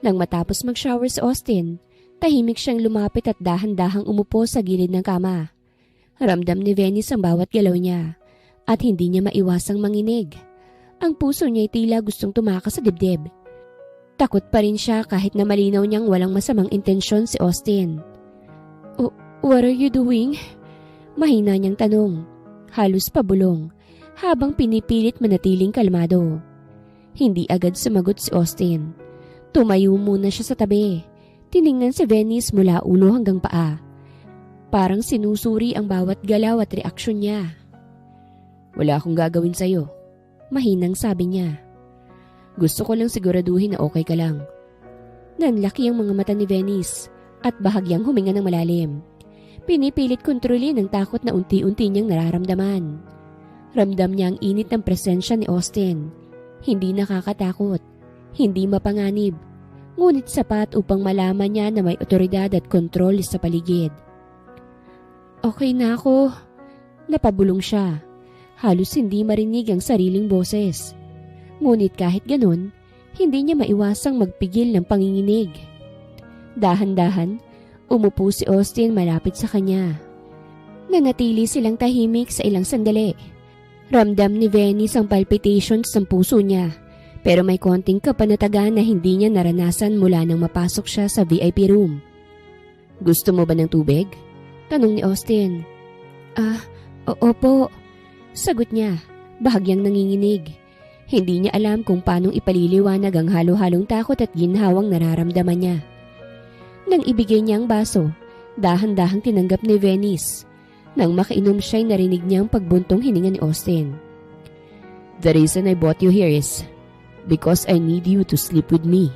Nang matapos mag-shower si Austin, tahimik siyang lumapit at dahan-dahang umupo sa gilid ng kama. Ramdam ni Venice ang bawat galaw niya at hindi niya maiwasang manginig. Ang puso niya ay tila gustong tumakas sa dibdib. Takot pa rin siya kahit na malinaw niyang walang masamang intensyon si Austin. What are you doing? Mahina niyang tanong, halos pabulong, habang pinipilit manatiling kalmado. Hindi agad sumagot si Austin. Tumayo muna siya sa tabi. Tiningnan si Venice mula ulo hanggang paa. Parang sinusuri ang bawat galaw at reaksyon niya. Wala akong gagawin sa'yo, mahinang sabi niya. Gusto ko lang siguraduhin na okay ka lang. Nanlaki ang mga mata ni Venice at bahagyang huminga ng malalim. Pinipilit kontrolin ang takot na unti-unti niyang nararamdaman. Ramdam niya ang init ng presensya ni Austin. Hindi nakakatakot, hindi mapanganib, ngunit sapat upang malaman niya na may otoridad at kontrol sa paligid. Okay na ako. Napabulong siya. Halos hindi marinig ang sariling boses. Ngunit kahit ganun, hindi niya maiwasang magpigil ng panginginig. Dahan-dahan, umupo si Austin malapit sa kanya. Nanatili silang tahimik sa ilang sandali. Ramdam ni Venice ang palpitations ng puso niya, pero may konting kapanatagan na hindi niya naranasan mula nang mapasok siya sa VIP room. Gusto mo ba ng tubig? Tanong ni Austin. Opo. Sagot niya, bahagyang nanginginig. Hindi niya alam kung paanong ipaliliwanag ang halo-halong takot at ginhawang nararamdaman niya. Nang ibigay niya ang baso, dahan-dahang tinanggap ni Venice. Nang makainom siya'y narinig niya ang pagbuntong hininga ni Austin. The reason I brought you here is because I need you to sleep with me.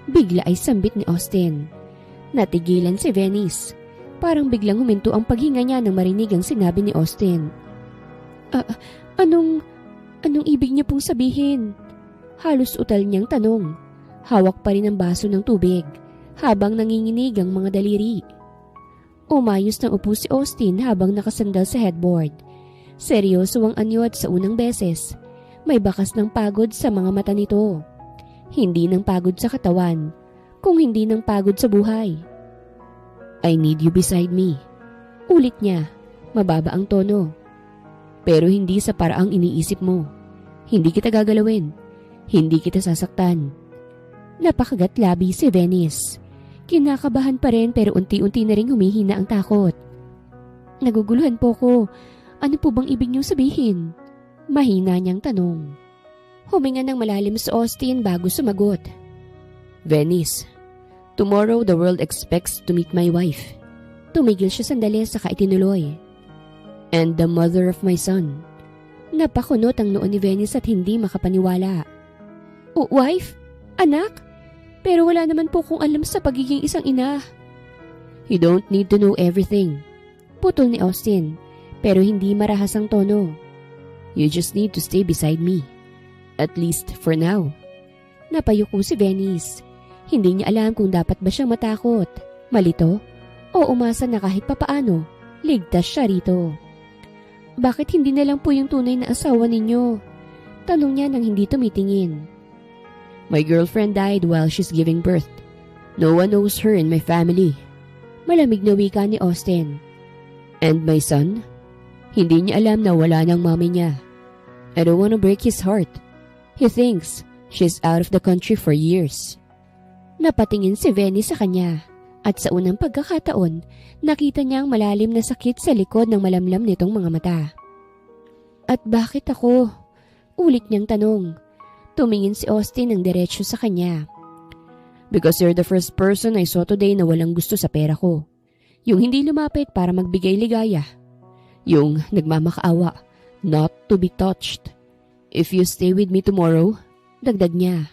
Bigla ay sambit ni Austin. Natigilan si Venice. Parang biglang huminto ang paghinga niya nang marinig ang sinabi ni Austin. Anong ibig niya pong sabihin? Halos utal niyang tanong. Hawak pa rin ang baso ng tubig habang nanginginig ang mga daliri. Umayos ng upo si Austin habang nakasandal sa headboard. Seryoso ang anyo at sa unang beses, may bakas ng pagod sa mga mata nito. Hindi ng pagod sa katawan, kung hindi ng pagod sa buhay. I need you beside me. Ulit niya, mababa ang tono. Pero hindi sa paraang iniisip mo. Hindi kita gagalawin. Hindi kita sasaktan. Napakagat labi si Venice. Kinakabahan pa rin pero unti-unti na rin humihina ang takot. Naguguluhan po ko. Ano po bang ibig niyong sabihin? Mahina niyang tanong. Huminga ng malalim si Austin bago sumagot. Venice, tomorrow the world expects to meet my wife. Tumigil siya sandali saka itinuloy. And the mother of my son. Napakunot ang noo ni Venice at hindi makapaniwala. Wife? Anak? Pero wala naman po kong alam sa pagiging isang ina. You don't need to know everything. Putol ni Austin, pero hindi marahas ang tono. You just need to stay beside me. At least for now. Napayuko si Venice. Hindi niya alam kung dapat ba siyang matakot, malito, o umasa na kahit papaano, ligtas siya rito. Bakit hindi na lang po yung tunay na asawa ninyo? Tanong niya nang hindi tumitingin. My girlfriend died while she's giving birth. No one knows her in my family. Malamig na wika ni Austin. And my son? Hindi niya alam na wala ng mommy niya. I don't want to break his heart. He thinks she's out of the country for years. Napatingin si Venice sa kanya. At sa unang pagkakataon, nakita niya ang malalim na sakit sa likod ng malamlam nitong mga mata. At bakit ako? Ulit niyang tanong. Tumingin si Austin ng diretsyo sa kanya. Because you're the first person I saw today na walang gusto sa pera ko. Yung hindi lumapit para magbigay ligaya. Yung nagmamakaawa, not to be touched. If you stay with me tomorrow, dagdag niya,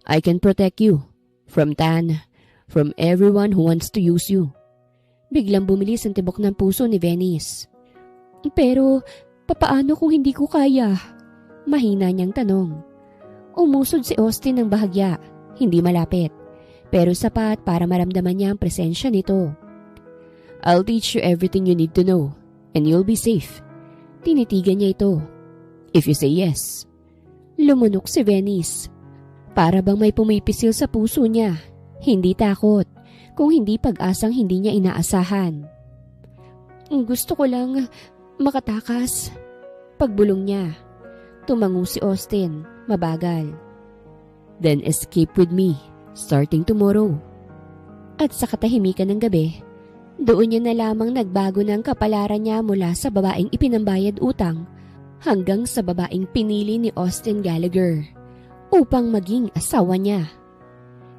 I can protect you from Tan, from everyone who wants to use you. Biglang bumilis ang tibok ng puso ni Venice. Pero, papaano kung hindi ko kaya? Mahina niyang tanong. Umusod si Austin ng bahagya, hindi malapit, pero sapat para maramdaman niya ang presensya nito. I'll teach you everything you need to know, and you'll be safe. Tinitigan niya ito. If you say yes. Lumunok si Venice. Para bang may pumipisil sa puso niya. Hindi takot, kung hindi pag-asang hindi niya inaasahan. Gusto ko lang makatakas. Pagbulong niya. Tumango si Austin, mabagal. Then escape with me, starting tomorrow. At sa katahimikan ng gabi, doon niya na lamang nagbago ng kapalaran niya mula sa babaeng ipinambayad utang hanggang sa babaeng pinili ni Austin Gallagher upang maging asawa niya.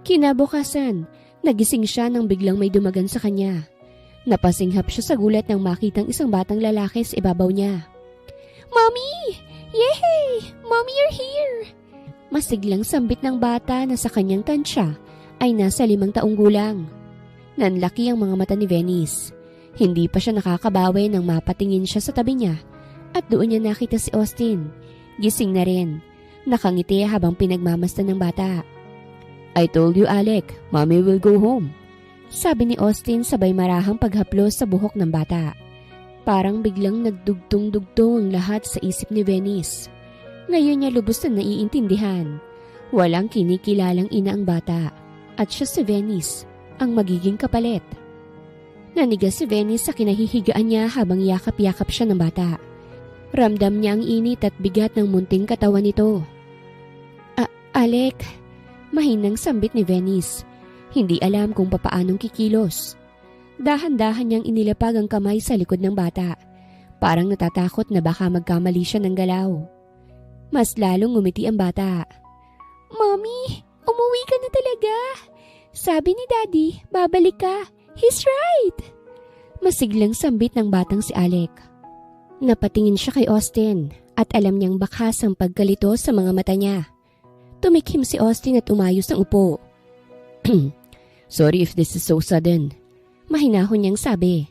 Kinabukasan, nagising siya nang biglang may dumagan sa kanya. Napasinghap siya sa gulat nang makitang isang batang lalaki sa ibabaw niya. "Mommy! Yay! Mommy, you're here!" Masiglang sambit ng bata na sa kanyang tansya ay nasa 5 taong gulang. Nanlaki ang mga mata ni Venice. Hindi pa siya nakakabawi nang mapatingin siya sa tabi niya at doon niya nakita si Austin. Gising na rin. Nakangiti habang pinagmamasdan ng bata. I told you, Alec, Mommy will go home. Sabi ni Austin sabay marahang paghaplos sa buhok ng bata. Parang biglang nagdugtong-dugtong ang lahat sa isip ni Venice. Ngayon niya lubos na naiintindihan. Walang kinikilalang ina ang bata at siya si Venice ang magiging kapalit. Nanigas si Venice sa kinahihigaan niya habang yakap-yakap siya ng bata. Ramdam niya ang init at bigat ng munting katawan nito. Alec, mahinang sambit ni Venice. Hindi alam kung papaanong kikilos. Dahan-dahan niyang inilapag ang kamay sa likod ng bata. Parang natatakot na baka magkamali siya ng galaw. Mas lalong ngumiti ang bata. "Mommy, umuwi ka na talaga. Sabi ni Daddy, babalik ka. He's right!" Masiglang sambit ng batang si Alec. Napatingin siya kay Austin at alam niyang bakas ang pagkalito sa mga mata niya. Tumikhim si Austin at umayos ng upo. Sorry if this is so sudden. Mahinahon niyang sabi.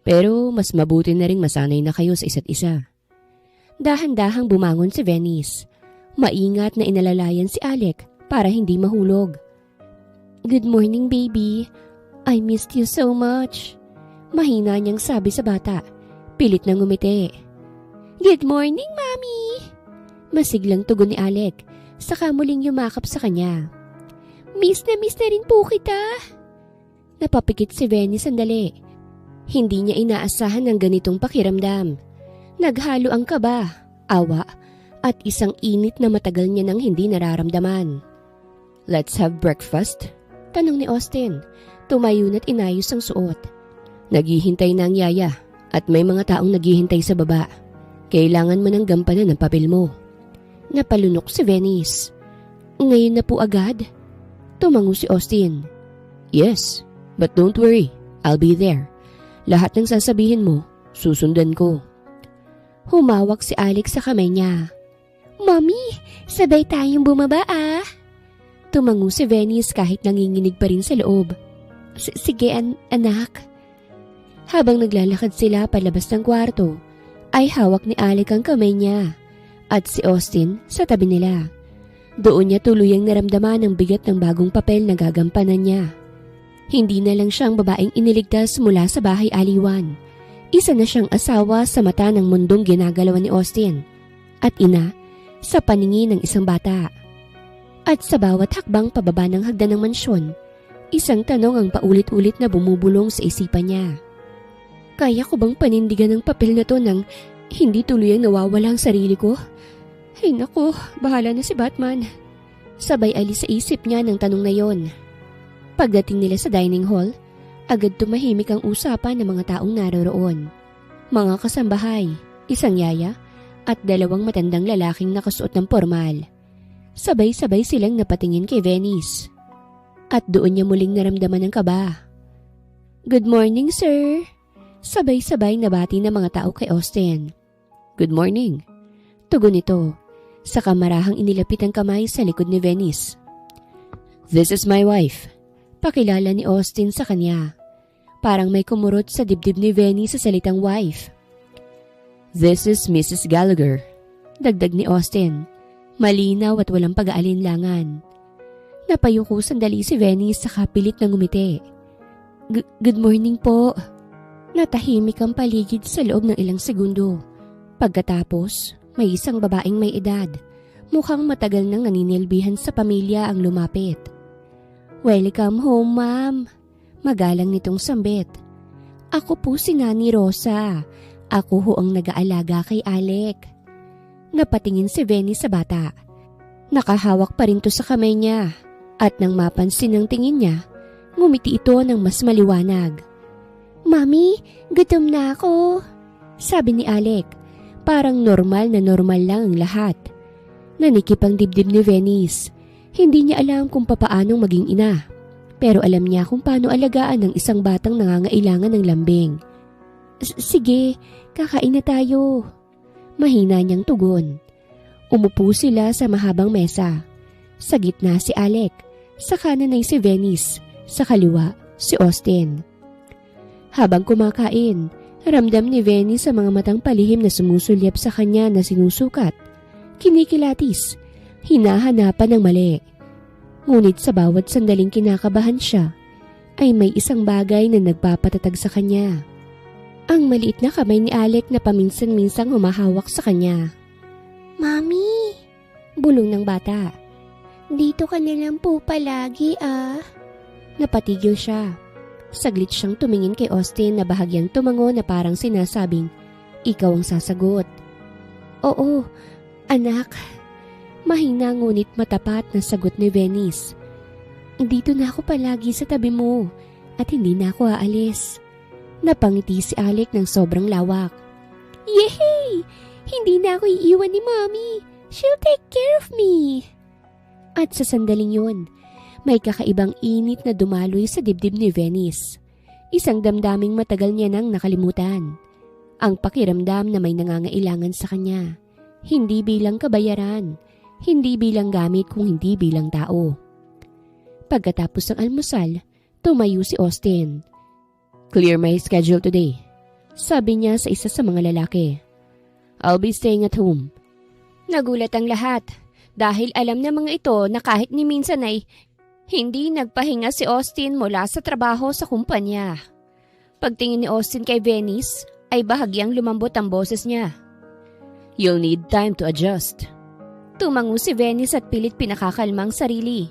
Pero mas mabuti na rin masanay na kayo sa isa't isa. Dahan-dahang bumangon si Venice. Maingat na inalalayan si Alec para hindi mahulog. "Good morning, baby. I missed you so much." Mahina niyang sabi sa bata. Pilit na ngumiti. "Good morning, Mommy." Masiglang tugon ni Alec, saka muling yumakap sa kanya. Miss na rin po kita." Napapikit si Venice sandali. Hindi niya inaasahan ng ganitong pakiramdam. Naghalo ang kaba, awa, at isang init na matagal niya nang hindi nararamdaman. Let's have breakfast? Tanong ni Austin. Tumayo na't inayos ang suot. Naghihintay na ang yaya at may mga taong naghihintay sa baba. Kailangan mo ng gampanan ng papel mo. Napalunok si Venice. "Ngayon na po agad?" Tumango si Austin. Yes, but don't worry. I'll be there. Lahat ng sasabihin mo, susundan ko. Humawak si Alex sa kamay niya. "Mommy, sabay tayong bumaba ah." Tumango si Venice kahit nanginginig pa rin sa loob. Sige anak." Habang naglalakad sila palabas ng kwarto, ay hawak ni Alec ang kamay niya at si Austin sa tabi nila. Doon niya tuluyang naramdaman ang bigat ng bagong papel na gagampanan niya. Hindi na lang siyang babaeng iniligtas mula sa bahay aliwan. Isa na siyang asawa sa mata ng mundong ginagalawan ni Austin at ina sa paningin ng isang bata. At sa bawat hakbang pababa ng hagdan ng mansyon, isang tanong ang paulit-ulit na bumubulong sa isipan niya. Kaya ko bang panindigan ng papel na to nang hindi tuluyang nawawala ang sarili ko? Ay nako, bahala na si Batman. Sabay alis sa isip niya ng tanong na yon. Pagdating nila sa dining hall, agad tumahimik ang usapan ng mga taong naroroon. Mga kasambahay, isang yaya, at 2 matandang lalaking nakasuot ng pormal. Sabay-sabay silang napatingin kay Venice. At doon niya muling naramdaman ang kaba. "Good morning, sir." Sabay-sabay nabati ng mga tao kay Austin. "Good morning." Tugon nito. Sa kamarahang inilapit ang kamay sa likod ni Venice. "This is my wife." Pakilala ni Austin sa kanya. Parang may kumurot sa dibdib ni Venice sa salitang wife. "This is Mrs. Gallagher." Dagdag ni Austin. Malinaw at walang pag-aalinlangan. Napayuko sandali si Venice sa kapilit na ngumiti. Good morning po." Natahimik ang paligid sa loob ng ilang segundo. Pagkatapos, may isang babaeng may edad, mukhang matagal nang naninilbihan sa pamilya ang lumapit. "Welcome home, ma'am." Magalang nitong sambit. "Ako po si Nani Rosa. Ako ho ang nag-aalaga kay Alec." Napatingin si Venny sa bata. Nakahawak pa rin to sa kamay niya. At nang mapansin ng tingin niya, ngumiti ito ng mas maliwanag. "Mami, gutom na ako," sabi ni Alec. Parang normal lang ang lahat. Nanikip ang dibdib ni Venice. Hindi niya alam kung papaanong maging ina. Pero alam niya kung paano alagaan ng isang batang nangangailangan ng lambing. "Sige, kakain na tayo." Mahina niyang tugon. Umupo sila sa mahabang mesa. Sa gitna si Alec, sa kanan ay si Venice, sa kaliwa si Austin. Habang kumakain, ramdam ni Venice sa mga matang palihim na sumusulyap sa kanya na sinusukat. Kinikilatis, hinahanapan ng mali. Ngunit sa bawat sandaling kinakabahan siya, ay may isang bagay na nagpapatatag sa kanya. Ang maliit na kamay ni Alec na paminsan-minsang humahawak sa kanya. "Mami," bulong ng bata. "Dito ka na lang po palagi ah." Napatigil siya. Saglit siyang tumingin kay Austin na bahagyang tumango na parang sinasabing, "Ikaw ang sasagot." "Oo, anak." Mahina ngunit matapat na sagot ni Venice. "Dito na ako palagi sa tabi mo at hindi na ako aalis." Napangiti si Alec ng sobrang lawak. "Yehey! Hindi na ako iiwan ni Mommy. She'll take care of me." At sa sandaling yun, may kakaibang init na dumaloy sa dibdib ni Venice. Isang damdaming matagal niya nang nakalimutan. Ang pakiramdam na may nangangailangan sa kanya. Hindi bilang kabayaran, hindi bilang gamit kung hindi bilang tao. Pagkatapos ng almusal, tumayo si Austin. "Clear my schedule today," sabi niya sa isa sa mga lalaki. "I'll be staying at home." Nagulat ang lahat dahil alam ng mga ito na kahit ni minsan ay hindi nagpahinga si Austin mula sa trabaho sa kumpanya. Pagtingin ni Austin kay Venice ay bahagyang lumambot ang boses niya. "You'll need time to adjust." Tumango si Venice at pilit pinakakalmang sarili.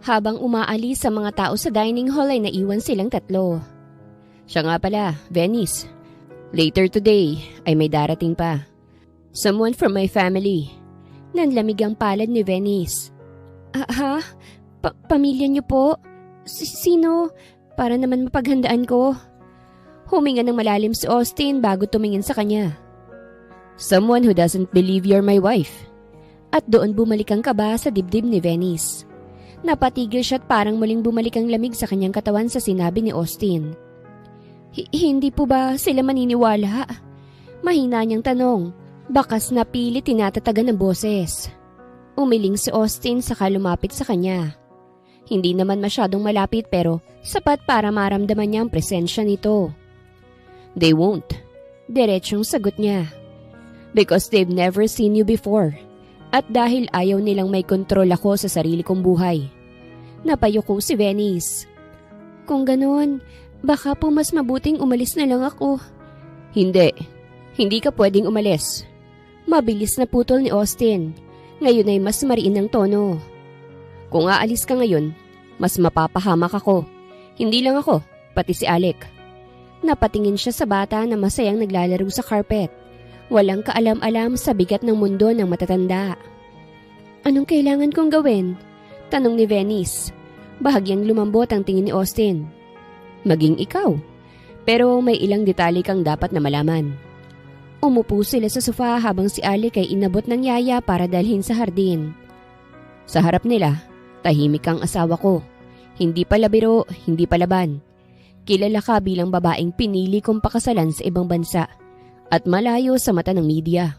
Habang umaalis sa mga tao sa dining hall ay naiwan silang tatlo. "Siya nga pala, Venice. Later today ay may darating pa. Someone from my family." Nanlamig ang palad ni Venice. Ha? Pamilya niyo po? Sino? Para naman mapaghandaan ko." Huminga ng malalim si Austin bago tumingin sa kanya. "Someone who doesn't believe you're my wife." At doon bumalik ang kaba sa dibdib ni Venice. Napatigil siya at parang muling bumalik ang lamig sa kanyang katawan sa sinabi ni Austin. Hindi po ba sila maniniwala?" Mahina niyang tanong. Bakas na pilit tinatatagan ng boses. Umiling si Austin saka lumapit sa kanya. Hindi naman masyadong malapit pero sapat para maramdaman niya ang presensya nito. "They won't." Diretsong sagot niya. "Because they've never seen you before. At dahil ayaw nilang may kontrol ako sa sarili kong buhay." Napayuko si Venice. "Kung ganun, baka po mas mabuting umalis na lang ako." Hindi ka pwedeng umalis." Mabilis na putol ni Austin. Ngayon ay mas mariin ang tono. "Kung aalis ka ngayon, mas mapapahamak ako. Hindi lang ako, pati si Alec." Napatingin siya sa bata na masayang naglalaro sa carpet. Walang kaalam-alam sa bigat ng mundo ng matatanda. "Anong kailangan kong gawin?" tanong ni Venice. Bahagyang lumambot ang tingin ni Austin. "Maging ikaw. Pero may ilang detalye kang dapat na malaman." Umupo sila sa sofa habang si Alec ay inabot ng yaya para dalhin sa hardin. Sa harap nila, tahimik ang asawa ko. Hindi pala biro, hindi palaban. Kilala ka bilang babaeng pinili kong pakasalan sa ibang bansa at malayo sa mata ng media.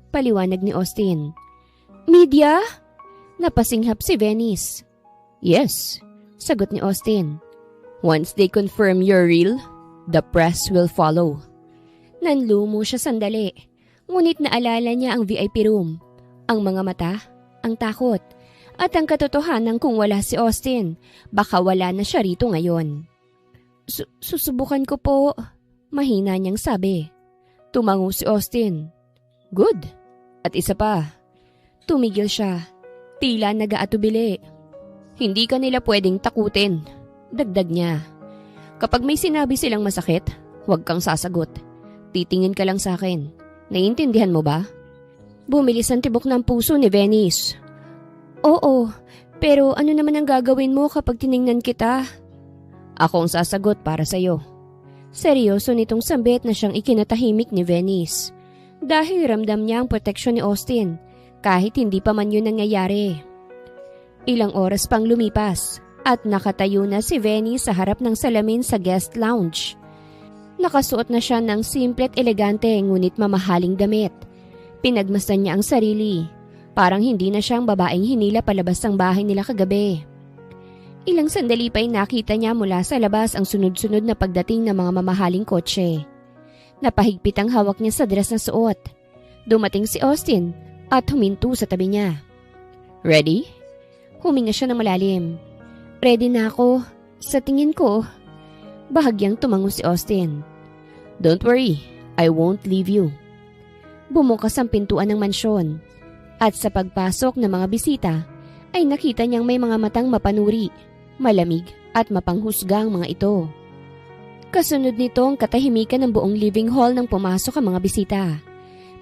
Paliwanag ni Austin. "Media?" Napasinghap si Venice. "Yes," sagot ni Austin. "Once they confirm you're real, the press will follow." Nanlumo siya sandali, ngunit naalala niya ang VIP room, ang mga mata, ang takot, at ang katotohanan kung wala si Austin, baka wala na siya rito ngayon. Susubukan ko po," Mahina niyang sabi. Tumango si Austin. Good. At isa pa. Tumigil siya. Tila nag-aatubili. Hindi ka nila pwedeng takutin. Dagdag niya. Kapag may sinabi silang masakit, huwag kang sasagot. Titingin ka lang sa akin. Naiintindihan mo ba? Bumilis ang tibok ng puso ni Venice. Oo, pero ano naman ang gagawin mo kapag tiningnan kita? Ako ang sasagot para sa'yo. Seryoso nitong sambit na siyang ikinatahimik ni Venice. Dahil ramdam niya ang proteksyon ni Austin, kahit hindi pa man yun nangyayari. Ilang oras pang lumipas at nakatayo na si Venice sa harap ng salamin sa guest lounge. Nakasuot na siya ng simple at elegante ngunit mamahaling damit. Pinagmasdan niya ang sarili. Parang hindi na siyang babaeng hinila palabas ng bahay nila kagabi. Ilang sandali pa'y nakita niya mula sa labas ang sunod-sunod na pagdating ng mga mamahaling kotse. Napahigpit ang hawak niya sa dress na suot. Dumating si Austin at huminto sa tabi niya. Ready? Huminga siya ng malalim. Ready na ako. Sa tingin ko. Bahagyang tumango si Austin. Don't worry, I won't leave you. Bumukas ang pintuan ng mansyon. At sa pagpasok ng mga bisita, ay nakita niyang may mga matang mapanuri, malamig at mapanghusga ang mga ito. Kasunod nito ang katahimikan ng buong living hall nang pumasok ang mga bisita.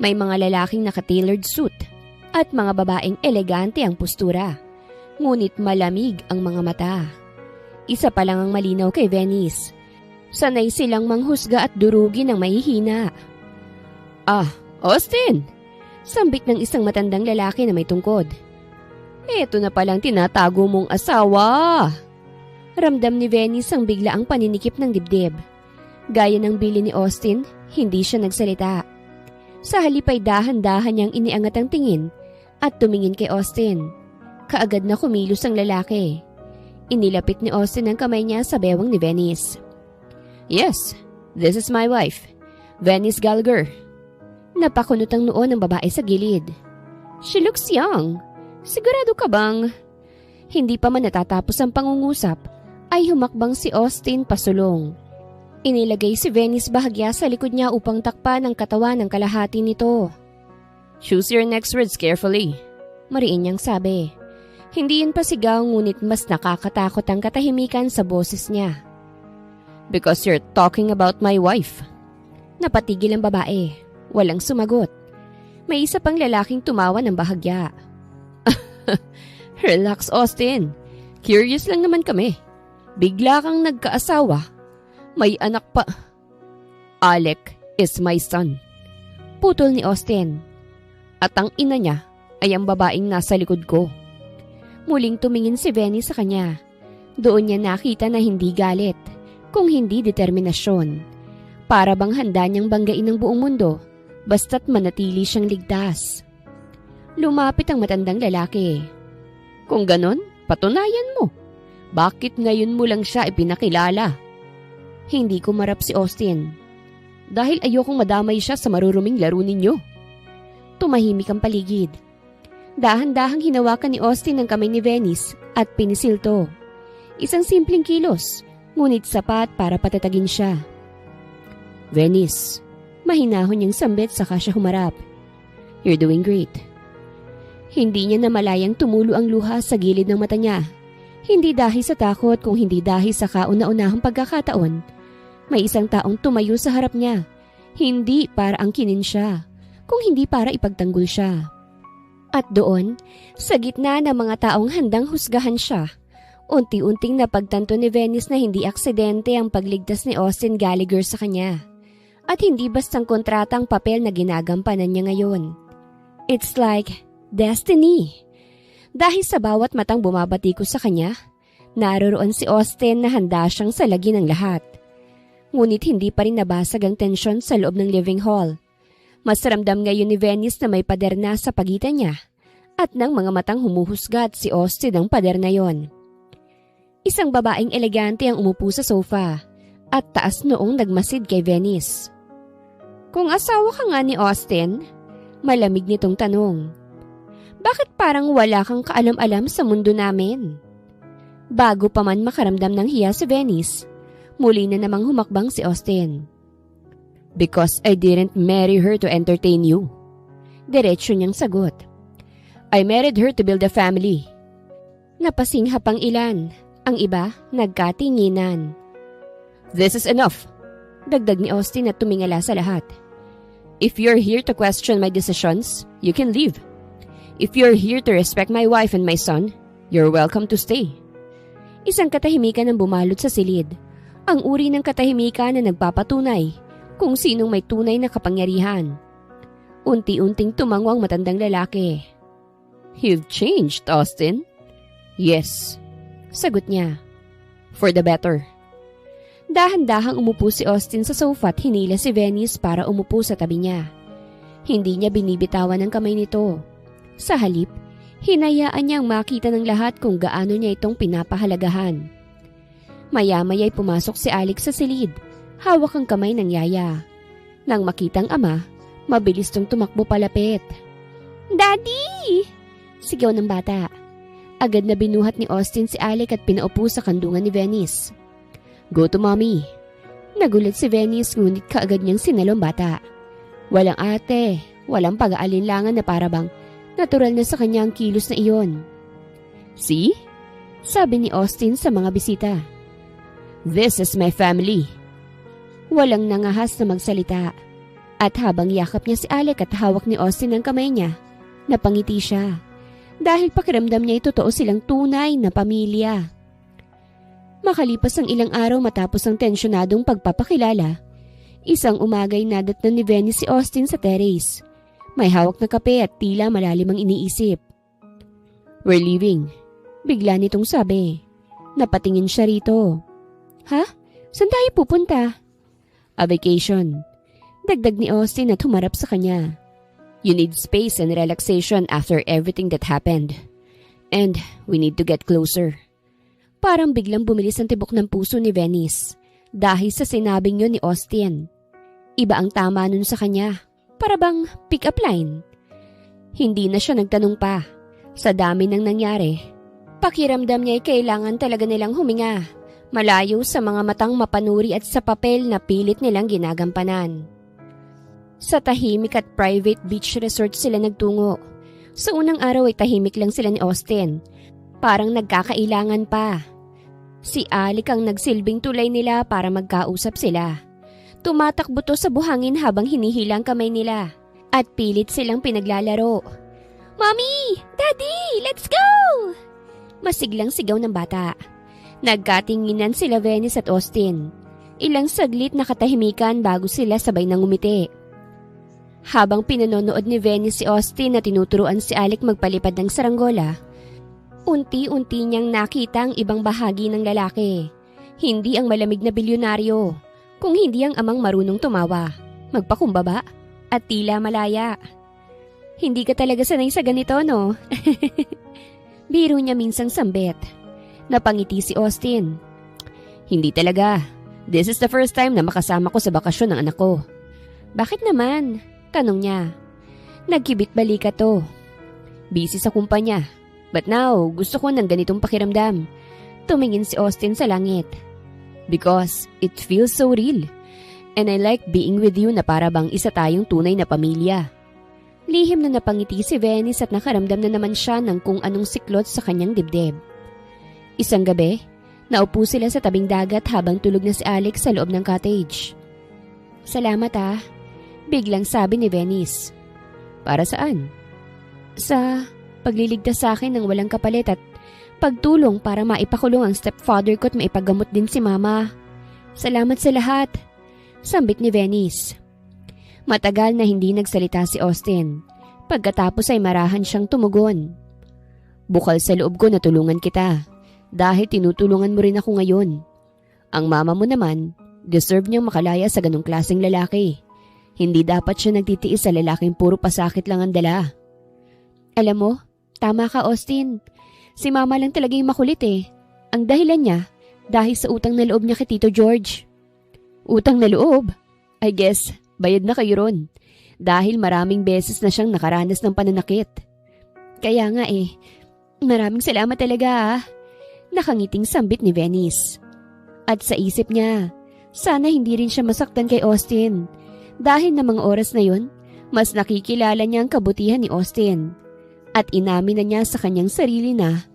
May mga lalaking naka-tailored suit at mga babaeng elegante ang postura. Ngunit malamig ang mga mata. Isa pa lang ang malinaw kay Venice. Sanay silang manghusga at durugin ng mahihina. Ah, Austin! Sambit ng isang matandang lalaki na may tungkod. Eto na palang tinatago mong asawa! Ramdam ni Venice ang biglaang paninikip ng dibdib. Gaya ng bili ni Austin, hindi siya nagsalita. Sa halip ay dahan-dahan niyang iniangat ang tingin at tumingin kay Austin. Kaagad na kumilos ang lalaki. Inilapit ni Austin ang kamay niya sa bewang ni Venice. Yes, this is my wife, Venice Gallagher. Napakunot ang noo ng babae sa gilid. She looks young. Sigurado ka bang? Hindi pa man natatapos ang pangungusap, ay humakbang si Austin pasulong. Inilagay si Venice bahagya sa likod niya upang takpan ang katawan ng kalahati nito. Choose your next words carefully, mariin niyang sabi. Hindi yun pasigaw ngunit mas nakakatakot ang katahimikan sa boses niya. Because you're talking about my wife. Napatigil ang babae. Walang sumagot. May isa pang lalaking tumawa ng bahagya. Relax, Austin. Curious lang naman kami. Bigla kang nagkaasawa. May anak pa. Alec is my son. Putol ni Austin. At ang ina niya ay ang babaeng nasa likod ko. Muling tumingin si Venice sa kanya. Doon niya nakita na hindi galit, kung hindi determinasyon. Para bang handa niyang banggain ng buong mundo, basta't manatili siyang ligtas. Lumapit ang matandang lalaki. Kung ganon, patunayan mo. Bakit ngayon mo lang siya ipinakilala? Hindi kumarap si Austin. Dahil ayokong madamay siya sa maruruming laro ninyo. Tumahimik ang paligid. Dahan-dahang hinawakan ni Austin ang kamay ni Venice at pinisilto. Isang simpleng kilos, ngunit sapat para patatagin siya. Venice, mahinahon niyang sambit saka siya humarap. You're doing great. Hindi niya namalayang tumulo ang luha sa gilid ng mata niya. Hindi dahil sa takot kung hindi dahil sa kauna-unahang pagkakataon. May isang taong tumayo sa harap niya. Hindi para angkinin siya, kung hindi para ipagtanggol siya. At doon, sa gitna ng mga taong handang husgahan siya, unti-unting napagtanto ni Venice na hindi aksidente ang pagligtas ni Austin Gallagher sa kanya. At hindi bastang kontratang papel na ginagampanan niya ngayon. It's like destiny. Dahil sa bawat matang bumabati ko sa kanya, naroroon si Austin na handa siyang salagin ng lahat. Ngunit hindi pa rin nabasag ang tensyon sa loob ng living hall. Mas ramdam ngayon ni Venice na may pader na sa pagitan niya at ng mga matang humuhusgat si Austin ang pader na yon. Isang babaeng elegante ang umupo sa sofa at taas noong nagmasid kay Venice. Kung asawa ka nga ni Austin, malamig nitong tanong. Bakit parang wala kang kaalam-alam sa mundo namin? Bago pa man makaramdam ng hiya si Venice, muli na namang humakbang si Austin. Because I didn't marry her to entertain you. Diretso niyang sagot. I married her to build a family. Napasinghap ang ilan. Ang iba, nagkatinginan. This is enough. Dagdag ni Austin at tumingala sa lahat. If you're here to question my decisions, you can leave. If you're here to respect my wife and my son, you're welcome to stay. Isang katahimikan ang bumalot sa silid. Ang uri ng katahimikan na nagpapatunay kung sinong may tunay na kapangyarihan. Unti-unting tumango ang matandang lalaki. You've changed, Austin. Yes, sagot niya. For the better. Dahan-dahang umupo si Austin sa sofa at hinila si Venice para umupo sa tabi niya. Hindi niya binibitawan ang kamay nito. Sa halip, hinayaan niyang makita ng lahat kung gaano niya itong pinapahalagahan. Maya-maya'y pumasok si Alex sa silid, hawak ang kamay ng yaya. Nang makitang ama, mabilis tong tumakbo palapit. Daddy! Sigaw ng bata. Agad na binuhat ni Austin si Alex at pinaupo sa kandungan ni Venice. Go to mommy. Nagulat si Venice ngunit kaagad niyang sinalong bata. Walang ate, walang pag-aalinlangan na parabang natural na sa kanya ang kilos na iyon. See? Sabi ni Austin sa mga bisita. This is my family. Walang nangahas na magsalita. At habang yakap niya si Alec at hawak ni Austin ang kamay niya, napangiti siya. Dahil pakiramdam niya totoo silang tunay na pamilya. Makalipas ang ilang araw matapos ang tensyonadong pagpapakilala, isang umagay nadatnan ni Venice si Austin sa terrace. May hawak na kape at tila malalim ang iniisip. We're leaving. Bigla nitong sabi. Napatingin siya rito. Ha? Saan tayo pupunta? A vacation. Dagdag ni Austin at humarap sa kanya. You need space and relaxation after everything that happened. And we need to get closer. Parang biglang bumilis ang tibok ng puso ni Venice dahil sa sinabing yun ni Austin. Iba ang tama nun sa kanya. Para bang pick-up line. Hindi na siya nagtanong pa. Sa dami ng nangyari, pakiramdam niya ay kailangan talaga nilang huminga. Malayo sa mga matang mapanuri at sa papel na pilit nilang ginagampanan. Sa tahimik at private beach resort sila nagtungo. Sa unang araw ay tahimik lang sila ni Austin. Parang nagkakailangan pa. Si Alec ang nagsilbing tulay nila para magkausap sila. Tumatakbo to sa buhangin habang hinihilang kamay nila. At pilit silang pinaglalaro. Mommy! Daddy! Let's go! Masiglang sigaw ng bata. Nagkatinginan sila Venice at Austin. Ilang saglit na katahimikan bago sila sabay nang ngumiti. Habang pinanonood ni Venice si Austin na tinuturuan si Alec magpalipad ng saranggola, unti-unti niyang nakita ang ibang bahagi ng lalaki. Hindi ang malamig na bilyonaryo, kung hindi ang amang marunong tumawa, magpakumbaba, at tila malaya. Hindi ka talaga sanay sa ganito, no? Biro niya minsang sambit. Napangiti si Austin. Hindi talaga. This is the first time na makasama ko sa bakasyon ng anak ko. Bakit naman? Tanong niya. Nagkibit balika to. Busy sa kumpanya. But now, gusto ko ng ganitong pakiramdam. Tumingin si Austin sa langit. Because it feels so real. And I like being with you na para bang isa tayong tunay na pamilya. Lihim na napangiti si Venice at nakaramdam na naman siya ng kung anong siklot sa kanyang dibdib. Isang gabi, naupo sila sa tabing dagat habang tulog na si Alex sa loob ng cottage. Salamat ah, biglang sabi ni Venice. Para saan? Sa pagliligtas sa akin ng walang kapalit at pagtulong para maipakulong ang stepfather ko at maipagamot din si mama. Salamat sa lahat, sambit ni Venice. Matagal na hindi nagsalita si Austin. Pagkatapos ay marahan siyang tumugon. Bukal sa loob ko na tulungan kita dahil tinutulungan mo rin ako ngayon. Ang mama mo naman, deserve niyang makalaya sa ganong klaseng lalaki. Hindi dapat siya nagtitiis sa lalaking puro pasakit lang ang dala. Alam mo, tama ka Austin. Si mama lang talaga yung makulit eh. Ang dahilan niya, dahil sa utang na loob niya kay Tito George. Utang na loob? I guess, bayad na kayo ron. Dahil maraming beses na siyang nakaranas ng pananakit. Kaya nga eh, maraming salamat talaga ah. Nakangiting sambit ni Venice. At sa isip niya, sana hindi rin siya masaktan kay Austin. Dahil na mga oras na yun, mas nakikilala niya ang kabutihan ni Austin. At inamin na niya sa kanyang sarili na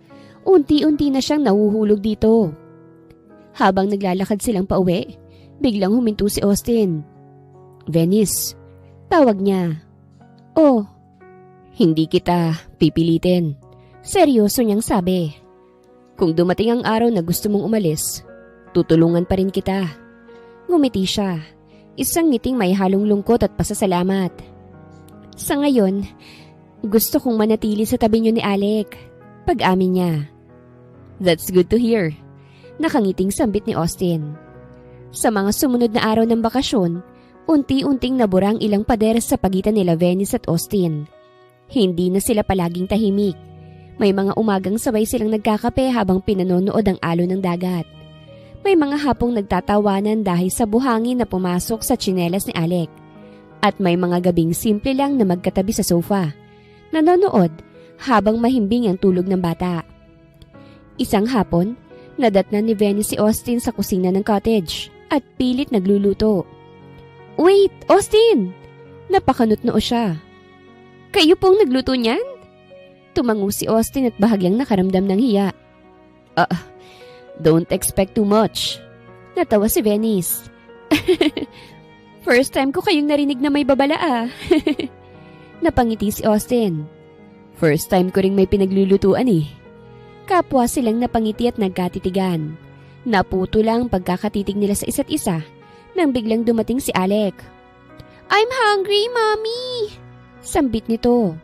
unti-unti na siyang nahuhulog dito. Habang naglalakad silang pauwi, biglang huminto si Austin. "Venice," tawag niya. "Oh." "Hindi kita pipilitin," seryoso niyang sabi. "Kung dumating ang araw na gusto mong umalis, tutulungan pa rin kita." Ngumiti siya, isang ngiting may halong lungkot at pasasalamat. "Sa ngayon, gusto kong manatili sa tabi niyo ni Alec," pag-amin niya. "That's good to hear," nakangiting sambit ni Austin. Sa mga sumunod na araw ng bakasyon, unti-unting nabura ang ilang pader sa pagitan nila Venice at Austin. Hindi na sila palaging tahimik. May mga umagang sabay silang nagkakape habang pinanonood ang alon ng dagat. May mga hapong nagtatawanan dahil sa buhangin na pumasok sa tsinelas ni Alec. At may mga gabing simple lang na magkatabi sa sofa, nanonood habang mahimbing ang tulog ng bata. Isang hapon, nadatnan ni Venice si Austin sa kusina ng cottage at pilit nagluluto. "Wait, Austin!" Napakanot-noo siya. "Kayo pong nagluto niyan?" Tumango si Austin at bahagyang nakaramdam ng hiya. Don't expect too much," natawa si Venice. "First time ko kayong narinig na may babala ah." Napangiti si Austin. "First time ko ring may pinaglulutuan eh." Kapwa silang napangiti at nagkatitigan. Naputo lang pagkakatitig nila sa isa't isa nang biglang dumating si Alec. "I'm hungry, Mommy!" sambit nito.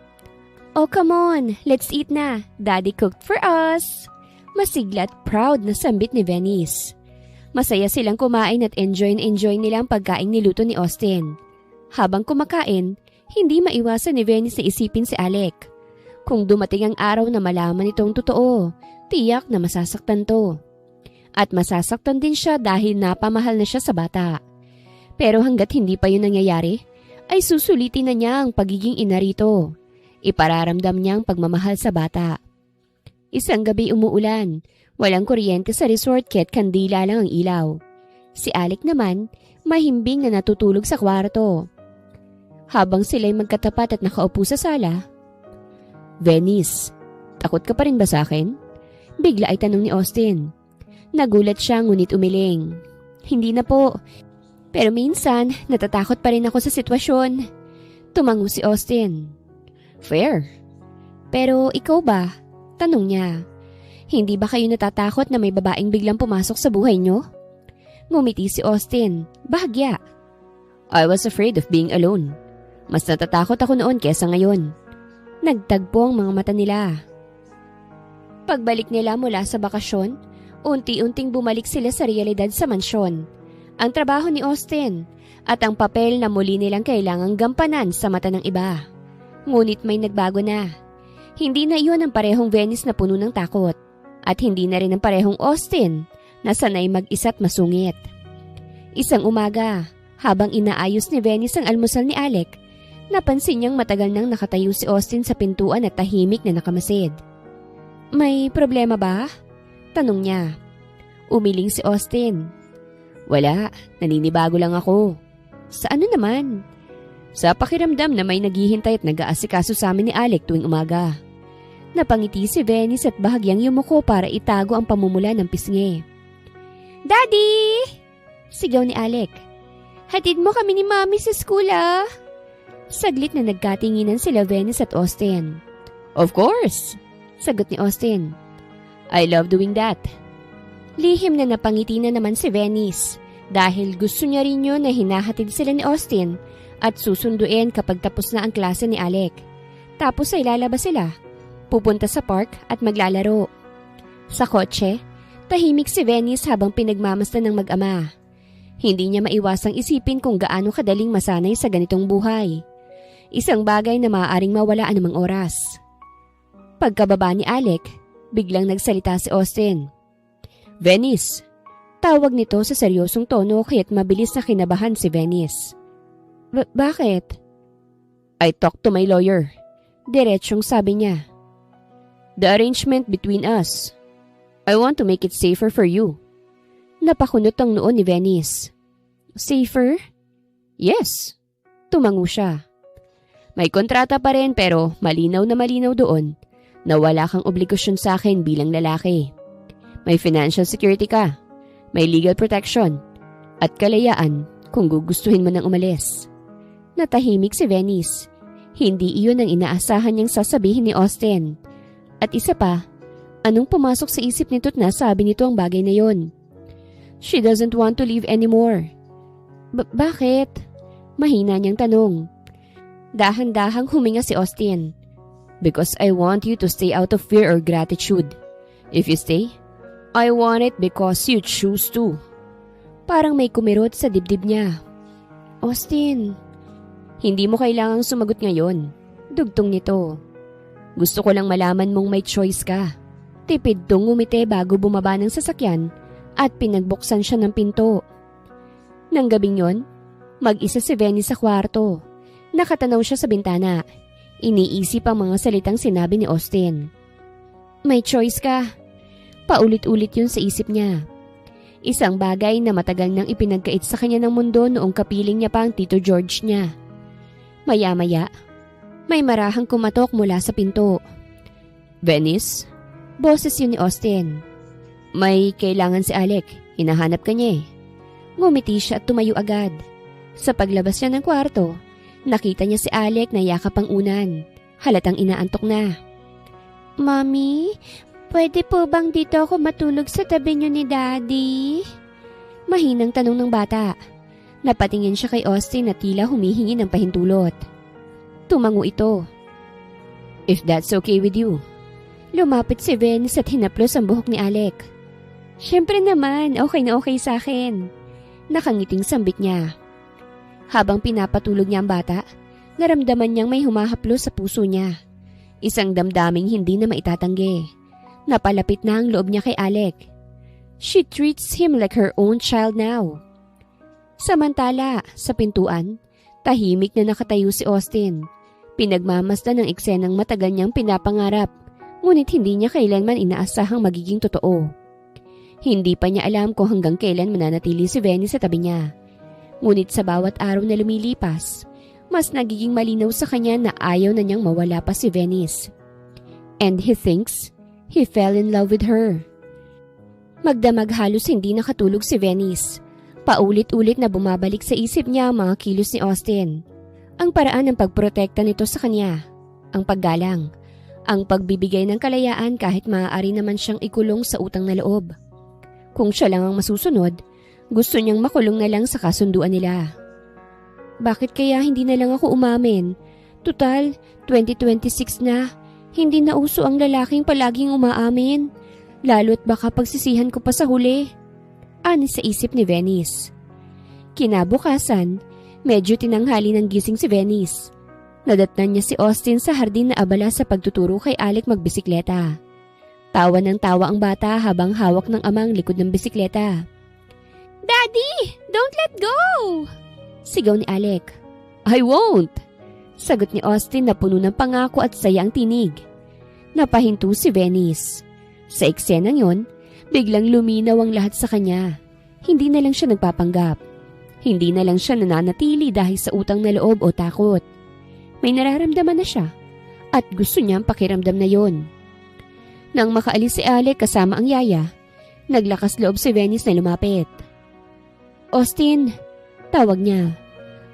"Oh, come on, let's eat na. Daddy cooked for us." Masigla at proud na sambit ni Venice. Masaya silang kumain at enjoy nila ang pagkain niluto ni Austin. Habang kumakain, hindi maiwasan ni Venice na isipin si Alec. Kung dumating ang araw na malaman itong totoo, tiyak na masasaktan to. At masasaktan din siya dahil napamahal na siya sa bata. Pero hanggat hindi pa yun nangyayari, ay susulitin na niya ang pagiging ina rito. Ipararamdam niya ang pagmamahal sa bata. Isang gabi umuulan. Walang kuryente sa resort kaya't kandila lang ang ilaw. Si Alec naman, mahimbing na natutulog sa kwarto. Habang sila'y magkatapat at nakaupo sa sala, "Venice, takot ka pa rin ba sa akin?" Bigla ay tanong ni Austin. Nagulat siya ngunit umiling. "Hindi na po. Pero minsan, natatakot pa rin ako sa sitwasyon." Tumango si Austin. "Fair. Pero ikaw ba?" tanong niya. "Hindi ba kayo natatakot na may babaeng biglang pumasok sa buhay niyo?" Ngumiti si Austin, bahagya. "I was afraid of being alone. Mas natatakot ako noon kesa ngayon." Nagtagpo ang mga mata nila. Pagbalik nila mula sa bakasyon, unti-unting bumalik sila sa realidad sa mansyon. Ang trabaho ni Austin at ang papel na muli nilang kailangang gampanan sa mata ng iba. Ngunit may nagbago na. Hindi na iyon ang parehong Venice na puno ng takot. At hindi na rin ang parehong Austin na sanay mag-isa't masungit. Isang umaga, habang inaayos ni Venice ang almusal ni Alec, napansin niyang matagal nang nakatayo si Austin sa pintuan at tahimik na nakamasid. "May problema ba?" tanong niya. Umiling si Austin. "Wala, naninibago lang ako." "Sa ano naman?" "Sa pakiramdam na may naghihintay at nag-aasikaso sa amin ni Alec tuwing umaga." Napangiti si Venice at bahagyang yumuko para itago ang pamumula ng pisngi. "Daddy!" sigaw ni Alec. "Hatid mo kami ni Mommy sa school ah." Saglit na nagkatinginan sila Venice at Austin. "Of course," sagot ni Austin. "I love doing that." Lihim na napangiti na naman si Venice dahil gusto niya rin yun na hinahatid sila ni Austin at susunduin kapag tapos na ang klase ni Alec. Tapos ay lalabas sila, pupunta sa park at maglalaro. Sa kotse, tahimik si Venice habang pinagmamasdan ng mag-ama. Hindi niya maiwasang isipin kung gaano kadaling masanay sa ganitong buhay. Isang bagay na maaaring mawala anumang oras. Pagkababa ni Alec, biglang nagsalita si Austin. "Venice," tawag nito sa seryosong tono kaya't mabilis na kinabahan si Venice. Bakit?" "I talked to my lawyer," diretsyong sabi niya. "The arrangement between us. I want to make it safer for you." Napakunot ang noon ni Venice. "Safer?" "Yes. Tumango siya. May kontrata pa rin pero malinaw na malinaw doon na wala kang obligasyon sa akin bilang lalaki. May financial security ka, may legal protection, at kalayaan kung gugustuhin mo nang umalis. Natahimik si Venice. Hindi iyon ang inaasahan niyang sasabihin ni Austin. At isa pa, anong pumasok sa isip nito't nasabi nito ang bagay na yon? She doesn't want to leave anymore. Bakit? Mahina niyang tanong. Dahan-dahang huminga si Austin. Because I want you to stay out of fear or gratitude. If you stay, I want it because you choose to. Parang may kumirot sa dibdib niya. Austin, hindi mo kailangang sumagot ngayon. Dugtong nito. Gusto ko lang malaman mong may choice ka. Tipid tong ngumiti bago bumaba ng sasakyan at pinagbuksan siya ng pinto. Nang gabing yon, mag-isa si Venice sa kwarto. Nakatanaw siya sa bintana. Iniisip ang mga salitang sinabi ni Austin. May choice ka. Paulit-ulit yun sa isip niya. Isang bagay na matagal nang ipinagkait sa kanya ng mundo noong kapiling niya pa ang Tito George niya. Maya-maya, may marahang kumatok mula sa pinto. Venice? Boses yun ni Austin. May kailangan si Alec. Hinahanap ka niya eh. Ngumiti siya at tumayo agad. Sa paglabas niya ng kwarto, nakita niya si Alec na yakap ang unan. Halatang inaantok na. Mommy, pwede po bang dito ako matulog sa tabi niyo ni Daddy? Mahinang tanong ng bata. Napatingin siya kay Austin na tila humihingi ng pahintulot. Tumango ito. If that's okay with you. Lumapit si Venice at hinaplos ang buhok ni Alec. Siyempre naman, okay na okay sa akin. Nakangiting sambit niya. Habang pinapatulog niya ang bata, naramdaman niyang may humahaplos sa puso niya. Isang damdaming hindi na maitatanggi. Napalapit na ang loob niya kay Alec. She treats him like her own child now. Samantala, sa pintuan, tahimik na nakatayo si Austin. Pinagmamasdan ng eksenang matagal niyang pinapangarap, ngunit hindi niya kailanman inaasahang magiging totoo. Hindi pa niya alam kung hanggang kailan mananatili si Venice sa tabi niya. Ngunit sa bawat araw na lumilipas, mas nagiging malinaw sa kanya na ayaw na niyang mawala pa si Venice. And he thinks he fell in love with her. Magdamag halos hindi nakatulog si Venice. Paulit-ulit na bumabalik sa isip niya ang mga kilos ni Austin. Ang paraan ng pagprotekta nito sa kanya, ang paggalang, ang pagbibigay ng kalayaan kahit maaari naman siyang ikulong sa utang na loob. Kung siya lang ang masusunod, gusto niyang makulong na lang sa kasunduan nila. Bakit kaya hindi na lang ako umamin? Tutal, 2026 na, hindi na uso ang lalaking palaging umaamin. Lalo't baka pagsisihan ko pa sa huli. Ani sa isip ni Venice. Kinabukasan, medyo tinanghali ng gising si Venice. Nadatnan niya si Austin sa hardin na abala sa pagtuturo kay Alec magbisikleta. Tawa ng tawa ang bata habang hawak ng amang likod ng bisikleta. Daddy! Don't let go! Sigaw ni Alec. I won't! Sagot ni Austin na puno ng pangako at saya ang tinig. Napahinto si Venice. Sa eksenang yon, biglang luminaw ang lahat sa kanya. Hindi na lang siya nagpapanggap. Hindi na lang siya nananatili dahil sa utang na loob o takot. May nararamdaman na siya at gusto niyang pakiramdam na yon. Nang makaalis si Alec kasama ang yaya, naglakas loob si Venice na lumapit. Austin, tawag niya.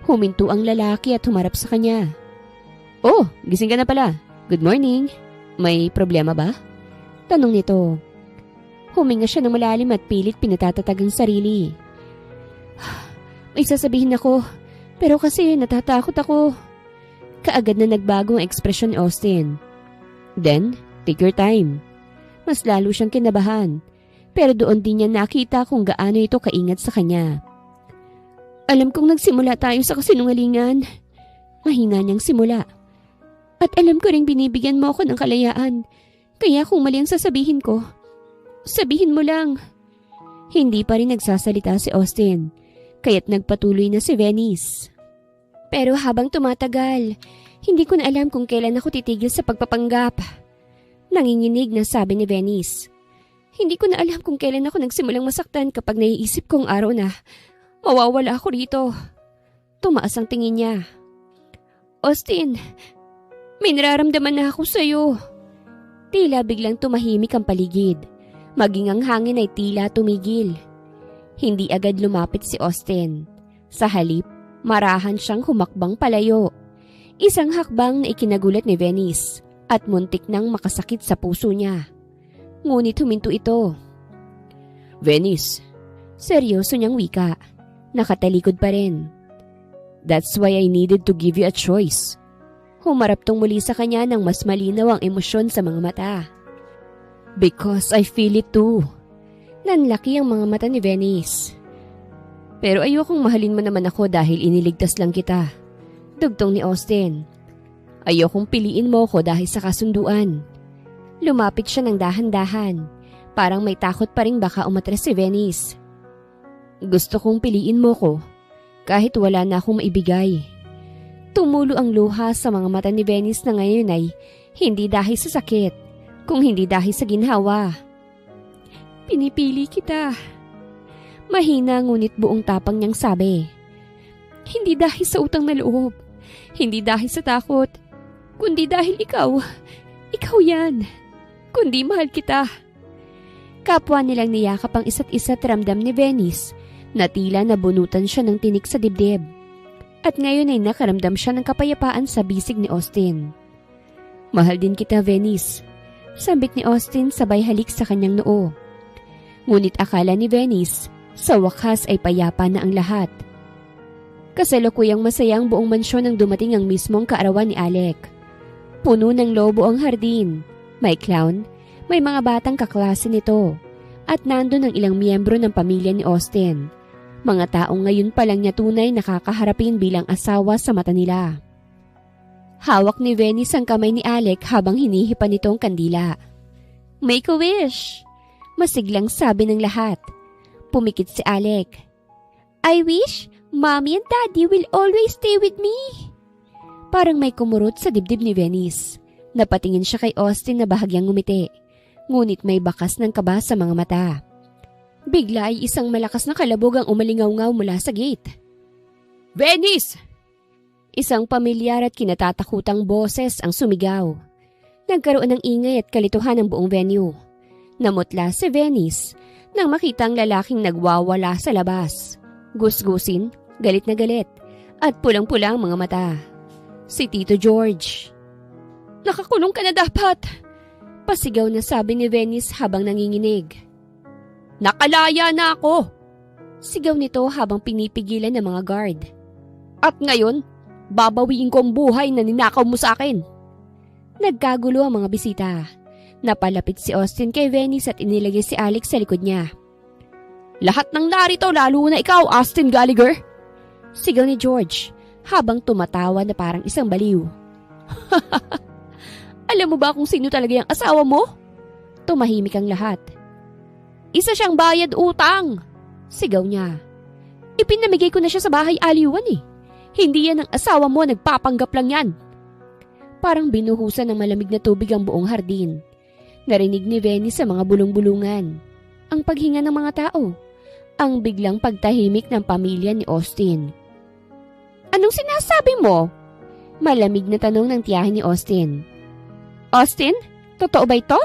Huminto ang lalaki at humarap sa kanya. Oh, gising ka na pala. Good morning. May problema ba? Tanong nito. Huminga siya ng malalim at pilit pinatatatag ang sarili. May sasabihin ako, pero kasi natatakot ako. Kaagad na nagbago ang ekspresyon ni Austin. Then, take your time. Mas lalo siyang kinabahan, pero doon din niya nakita kung gaano ito kaingat sa kanya. Alam kong nagsimula tayo sa kasinungalingan. Mahina niyang simula. At alam ko ring binibigyan mo ako ng kalayaan, kaya kung mali ang sasabihin ko, sabihin mo lang. Hindi pa rin nagsasalita si Austin, kaya't nagpatuloy na si Venice. Pero habang tumatagal, hindi ko na alam kung kailan ako titigil sa pagpapanggap. Nanginginig na sabi ni Venice. Hindi ko na alam kung kailan ako nagsimulang masaktan kapag naiisip kong araw na mawawala ako rito. Tumaas ang tingin niya. Austin, may nararamdaman na ako sa'yo. Tila biglang tumahimik ang paligid. Maging ang hangin ay tila tumigil. Hindi agad lumapit si Austin. Sa halip, marahan siyang humakbang palayo. Isang hakbang na ikinagulat ni Venice at muntik nang makasakit sa puso niya. Ngunit huminto ito. Venice, seryoso niyang wika. Nakatalikod pa rin. That's why I needed to give you a choice. Humarap tong muli sa kanya nang mas malinaw ang emosyon sa mga mata. Because I feel it too. Nanlaki ang mga mata ni Venice. Pero ayokong mahalin mo naman ako dahil iniligtas lang kita. Dugtong ni Austin. Ayokong piliin mo ako dahil sa kasunduan. Lumapit siya ng dahan-dahan. Parang may takot pa rin baka umatras si Venice. Gusto kong piliin mo ko kahit wala na akong maibigay. Tumulo ang luha sa mga mata ni Venice na ngayon ay hindi dahil sa sakit, kung hindi dahil sa ginhawa. Pinipili kita. Mahina ngunit buong tapang niyang sabi. Hindi dahil sa utang na loob, hindi dahil sa takot, kundi dahil ikaw yan, kundi mahal kita. Kapwa nilang niyakap ang isa't isa't ramdam ni Venice na tila nabunutan siya ng tinik sa dibdib. At ngayon ay nakaramdam siya ng kapayapaan sa bisig ni Austin. Mahal din kita, Venice. Sambit ni Austin sabay halik sa kanyang noo. Ngunit akala ni Venice, sa wakas ay payapa na ang lahat. Kasalukuyang masaya ang buong mansyon nang dumating ang mismong kaarawan ni Alec. Puno ng lobo ang hardin. May clown, may mga batang kaklase nito. At nandun ang ilang miyembro ng pamilya ni Austin. Mga taong ngayon pa lang niya tunay nakakaharapin bilang asawa sa mata nila. Hawak ni Venice ang kamay ni Alec habang hinihipan nito ang kandila. Make a wish! Masiglang sabi ng lahat. Pumikit si Alec. I wish Mommy and Daddy will always stay with me. Parang may kumurot sa dibdib ni Venice. Napatingin siya kay Austin na bahagyang ngumiti. Ngunit may bakas ng kaba sa mga mata. Bigla ay isang malakas na kalabog ang umalingaw-ngaw mula sa gate. Venice! Isang pamilyar at kinatatakutang boses ang sumigaw. Nagkaroon ng ingay at kalituhan ng buong venue. Namutla si Venice nang makita ang lalaking nagwawala sa labas. Gusgusin, galit na galit, at pulang-pula ang mga mata. Si Tito George. Nakakulong ka na dapat! Pasigaw na sabi ni Venice habang nanginginig. Nakalaya na ako! Sigaw nito habang pinipigilan ng mga guard. At ngayon, babawiin ko ang buhay na ninakaw mo sa akin. Nagkagulo ang mga bisita. Napalapit si Austin kay Venice at inilagay si Alex sa likod niya. Lahat ng narito lalo na ikaw, Austin Gallagher! Sigaw ni George habang tumatawa na parang isang baliw. Alam mo ba kung sino talaga yung asawa mo? Tumahimik ang lahat. Isa siyang bayad utang! Sigaw niya. Ipinamigay ko na siya sa bahay aliwan eh. Hindi yan ang asawa mo, nagpapanggap lang yan. Parang binuhusan ng malamig na tubig ang buong hardin. Narinig ni Venice sa mga bulong-bulungan. Ang paghinga ng mga tao. Ang biglang pagtahimik ng pamilya ni Austin. Anong sinasabi mo? Malamig na tanong ng tiyahin ni Austin. Austin? Totoo ba ito?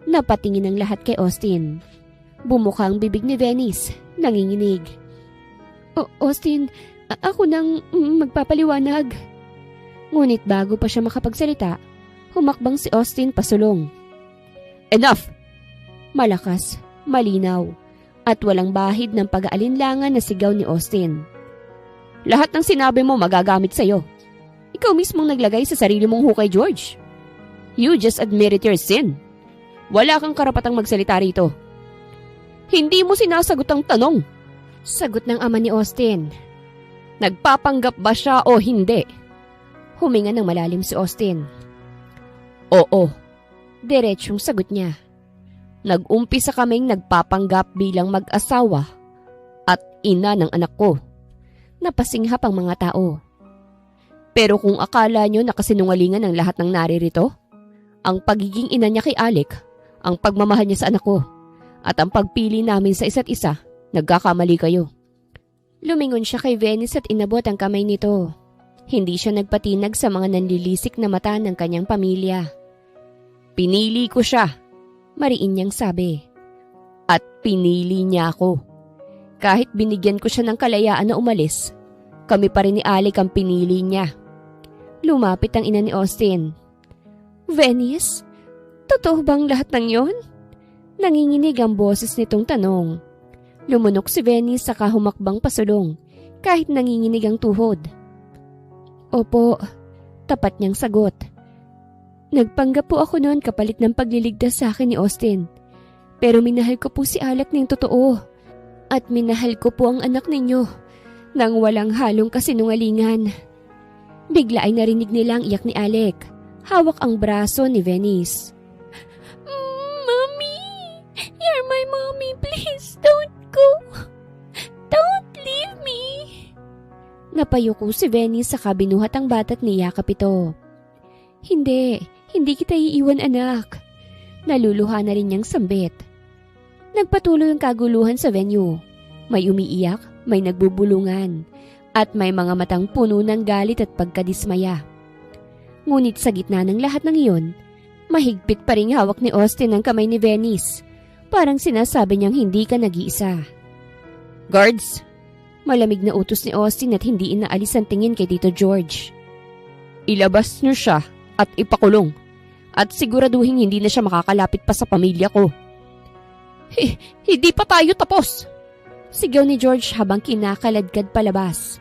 Napatingin ang lahat kay Austin. Bumuka ang bibig ni Venice, nanginginig. Austin, ako nang magpapaliwanag. Ngunit bago pa siya makapagsalita, humakbang si Austin pasulong. Enough! Malakas, malinaw, at walang bahid ng pag-aalinlangan na sigaw ni Austin. Lahat ng sinabi mo magagamit sa'yo. Ikaw mismong naglagay sa sarili mong hukay, George. You just admitted your sin. Wala kang karapatang magsalita rito. Hindi mo sinasagot ang tanong. Sagot ng ama ni Austin. Nagpapanggap ba siya o hindi? Huminga ng malalim si Austin. Oo. Diretsyong sagot niya. Nag-umpisa kaming nagpapanggap bilang mag-asawa at ina ng anak ko. Napasinghap ang mga tao. Pero kung akala nyo nakasinungalingan ang lahat ng naririto, ang pagiging ina niya kay Alec, ang pagmamahal niya sa anak ko, at ang pagpili namin sa isa't isa, nagkakamali kayo. Lumingon siya kay Venice at inabot ang kamay nito. Hindi siya nagpatinag sa mga nanlilisik na mata ng kanyang pamilya. Pinili ko siya, mariin niyang sabi. At pinili niya ako. Kahit binigyan ko siya ng kalayaan na umalis, kami pa rin ni Alec ang pinili niya. Lumapit ang ina ni Austin. Venice, totoo bang lahat ng yon? Nanginginig ang boses nitong tanong. Lumunok si Venice saka humakbang pasulong kahit nanginginig ang tuhod. Opo, tapat niyang sagot. Nagpanggap po ako noon kapalit ng pagliligtas sa akin ni Austin. Pero minahal ko po si Alec ng totoo. At minahal ko po ang anak ninyo nang walang halong kasinungalingan. Bigla ay narinig nila ang iyak ni Alec. Hawak ang braso ni Venice. Mommy! You're my mommy. Please, don't go. Don't leave me. Napayuko si Venice sa kabinuhat ang bata't niyakap ito. Hindi kita iiwan anak. Naluluha na rin niyang sambit. Nagpatuloy ang kaguluhan sa venue. May umiiyak, may nagbubulungan, at may mga matang puno ng galit at pagkadismaya. Ngunit sa gitna ng lahat ng iyon, mahigpit pa ring hawak ni Austin ang kamay ni Venice. Parang sinasabi niyang hindi ka nag-iisa. Guards! Malamig na utos ni Austin at hindi inaalis ang tingin kay Tito George. Ilabas niyo siya at ipakulong. At siguraduhin hindi na siya makakalapit pa sa pamilya ko. Hindi pa tayo tapos! Sigaw ni George habang kinakaladkad palabas.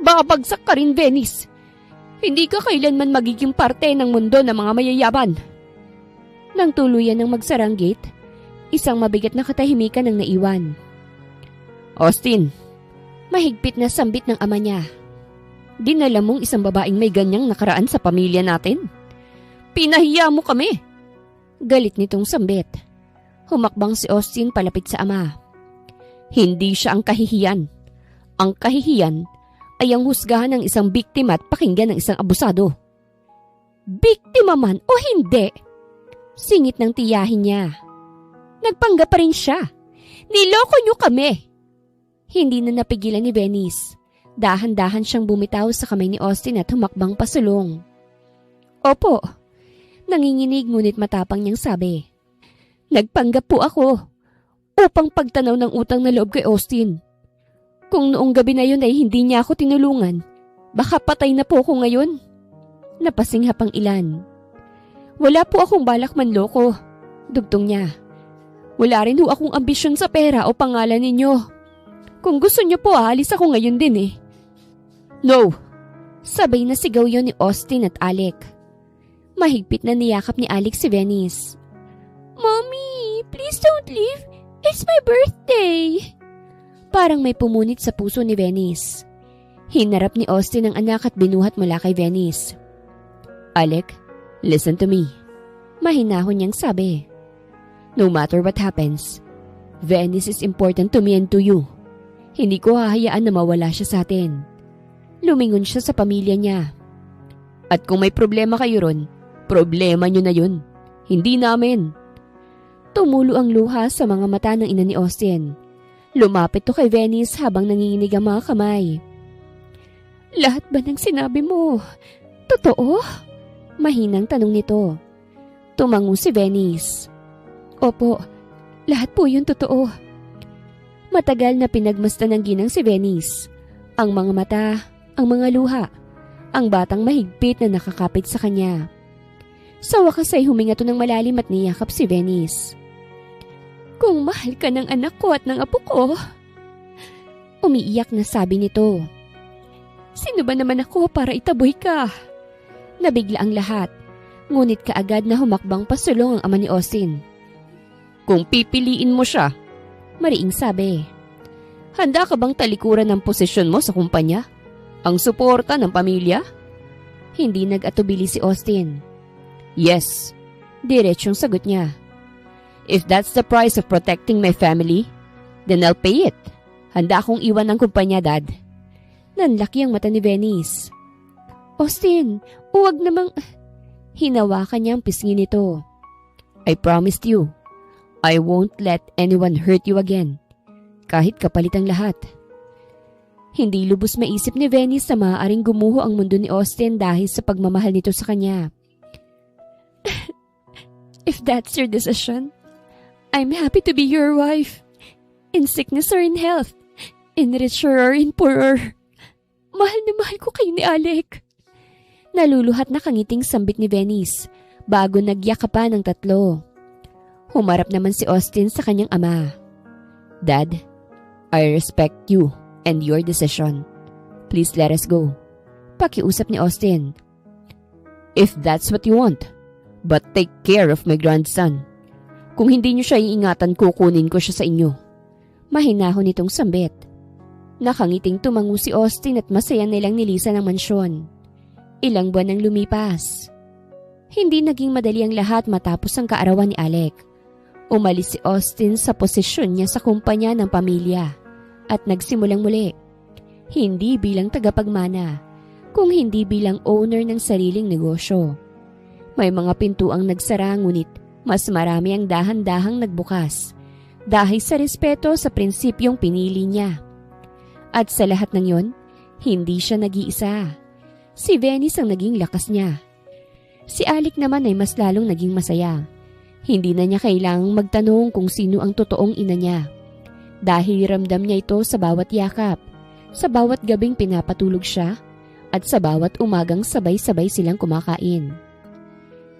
Babagsak ka rin, Venice! Hindi ka kailanman magiging parte ng mundo ng mga mayayaman. Nang tuluyan ng magsarang gate, isang mabigat na katahimikan ang naiwan. Austin, mahigpit na sambit ng ama niya. Dinala mong isang babaeng may ganyang nakaraan sa pamilya natin. Pinahiya mo kami! Galit nitong sambit. Humakbang si Austin palapit sa ama. Hindi siya ang kahihiyan. Ang kahihiyan ay ang husgahan ng isang biktima at pakinggan ng isang abusado. Biktima man o hindi? Singit ng tiyahin niya. Nagpanggap pa rin siya. Niloko niyo kami. Hindi na napigilan ni Venice. Dahan-dahan siyang bumitaw sa kamay ni Austin at humakbang pasulong. Opo. Nanginginig ngunit matapang niyang sabi. Nagpanggap po ako upang pagtanaw ng utang na loob kay Austin. Kung noong gabi na yun ay hindi niya ako tinulungan, baka patay na po ako ngayon. Napasinghap ang ilan. Wala po akong balak manloko, dugtong niya. Wala rin ho akong ambisyon sa pera o pangalan ninyo. Kung gusto niyo po aalis ako ngayon din eh. No! Sabay na sigaw yon ni Austin at Alec. Mahigpit na niyakap ni Alec si Venice. Mommy, please don't leave. It's my birthday. Parang may pumunit sa puso ni Venice. Hinarap ni Austin ang anak at binuhat mula kay Venice. Alec, listen to me. Mahinahon niyang sabi. No matter what happens, Venice is important to me and to you. Hindi ko hahayaan na mawala siya sa atin. Lumingon siya sa pamilya niya. At kung may problema kayo ron, problema niyo na yun. Hindi namin. Tumulo ang luha sa mga mata ng ina ni Austin. Lumapit to kay Venice habang nanginginig ang mga kamay. Lahat ba ng sinabi mo? Totoo? Mahinang tanong nito. Tumango si Venice. Opo, lahat po yun totoo. Matagal na pinagmasdan ng ginang si Venice. Ang mga mata, ang mga luha, ang batang mahigpit na nakakapit sa kanya. Sa wakas ay huminga to ng malalim at niyakap si Venice. Kung mahal ka ng anak ko at ng apo ko. Umiiyak na sabi nito. Sino ba naman ako para itaboy ka? Nabigla ang lahat, ngunit kaagad na humakbang pasulong ang ama ni Austin. Kung pipiliin mo siya, mariing sabi. Handa ka bang talikuran ng posisyon mo sa kumpanya? Ang suporta ng pamilya? Hindi nag-atubili si Austin. Yes, diretsyong sagot niya. If that's the price of protecting my family, then I'll pay it. Handa akong iwan ng kumpanya, Dad. Nanlaki ang mata ni Venice. Austin, huwag namang... Hinawakan niya ang pisngi nito. I promised you, I won't let anyone hurt you again. Kahit kapalit ang lahat. Hindi lubos maisip ni Venice na maaaring gumuho ang mundo ni Austin dahil sa pagmamahal nito sa kanya. If that's your decision, I'm happy to be your wife. In sickness or in health, in richer or in poorer. Mahal na mahal ko kayo ni Alec. Naluluhat na kangiting sambit ni Venice bago nagyakapan ng tatlo. Humarap naman si Austin sa kanyang ama. Dad, I respect you and your decision. Please let us go. Pakiusap ni Austin. If that's what you want, but take care of my grandson. Kung hindi niyo siya iingatan, kukunin ko siya sa inyo. Mahinahon nitong sambit. Nakangiting tumango si Austin at masaya nilang nilisan ang mansyon. Ilang buwan ang lumipas. Hindi naging madali ang lahat matapos ang kaarawan ni Alec. Umalis si Austin sa posisyon niya sa kumpanya ng pamilya at nagsimulang muli. Hindi bilang tagapagmana, kung hindi bilang owner ng sariling negosyo. May mga pintuang nagsara ngunit mas marami ang dahan-dahang nagbukas dahil sa respeto sa prinsipyong pinili niya. At sa lahat ng yon, hindi siya nag-iisa. Si Venice ang naging lakas niya. Si Alec naman ay mas lalong naging masaya. Hindi na niya kailangang magtanong kung sino ang totoong ina niya. Dahil ramdam niya ito sa bawat yakap, sa bawat gabing pinapatulog siya, at sa bawat umagang sabay-sabay silang kumakain.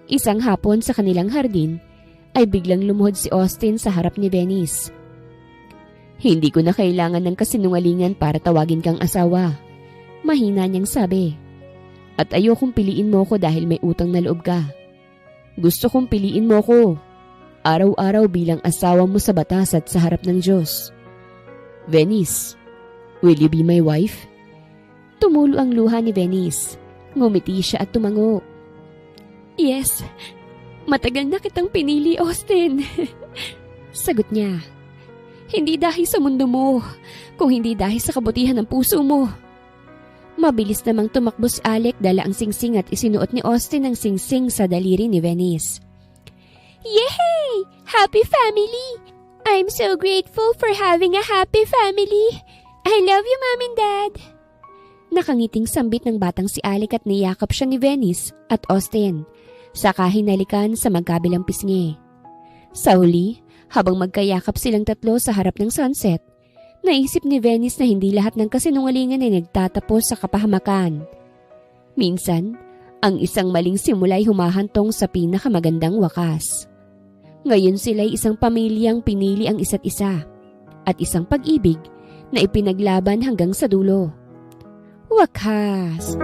Isang hapon sa kanilang hardin, ay biglang lumuhod si Austin sa harap ni Venice. Hindi ko na kailangan ng kasinungalingan para tawagin kang asawa. Mahina niyang sabi. At ayokong piliin mo ko dahil may utang na loob ka. Gusto kong piliin mo ko. Araw-araw bilang asawa mo sa batas at sa harap ng Diyos. Venice, will you be my wife? Tumulo ang luha ni Venice. Ngumiti siya at tumango. Yes, matagal na kitang pinili, Austin. Sagot niya. Hindi dahil sa mundo mo, kung hindi dahil sa kabutihan ng puso mo. Mabilis namang tumakbo si Alec, dala ang singsing at isinuot ni Austin ang singsing sa daliri ni Venice. Yay! Happy family! I'm so grateful for having a happy family. I love you, Mom and Dad. Nakangiting sambit ng batang si Alec at niyakap siya ni Venice at Austin, saka hinalikan sa magkabilang pisngi. Sa huli, habang magkayakap silang tatlo sa harap ng sunset, naisip ni Venice na hindi lahat ng kasinungalingan ay nagtatapos sa kapahamakan. Minsan, ang isang maling simula ay humahantong sa pinakamagandang wakas. Ngayon sila'y isang pamilyang pinili ang isa't isa at isang pag-ibig na ipinaglaban hanggang sa dulo. Wakas!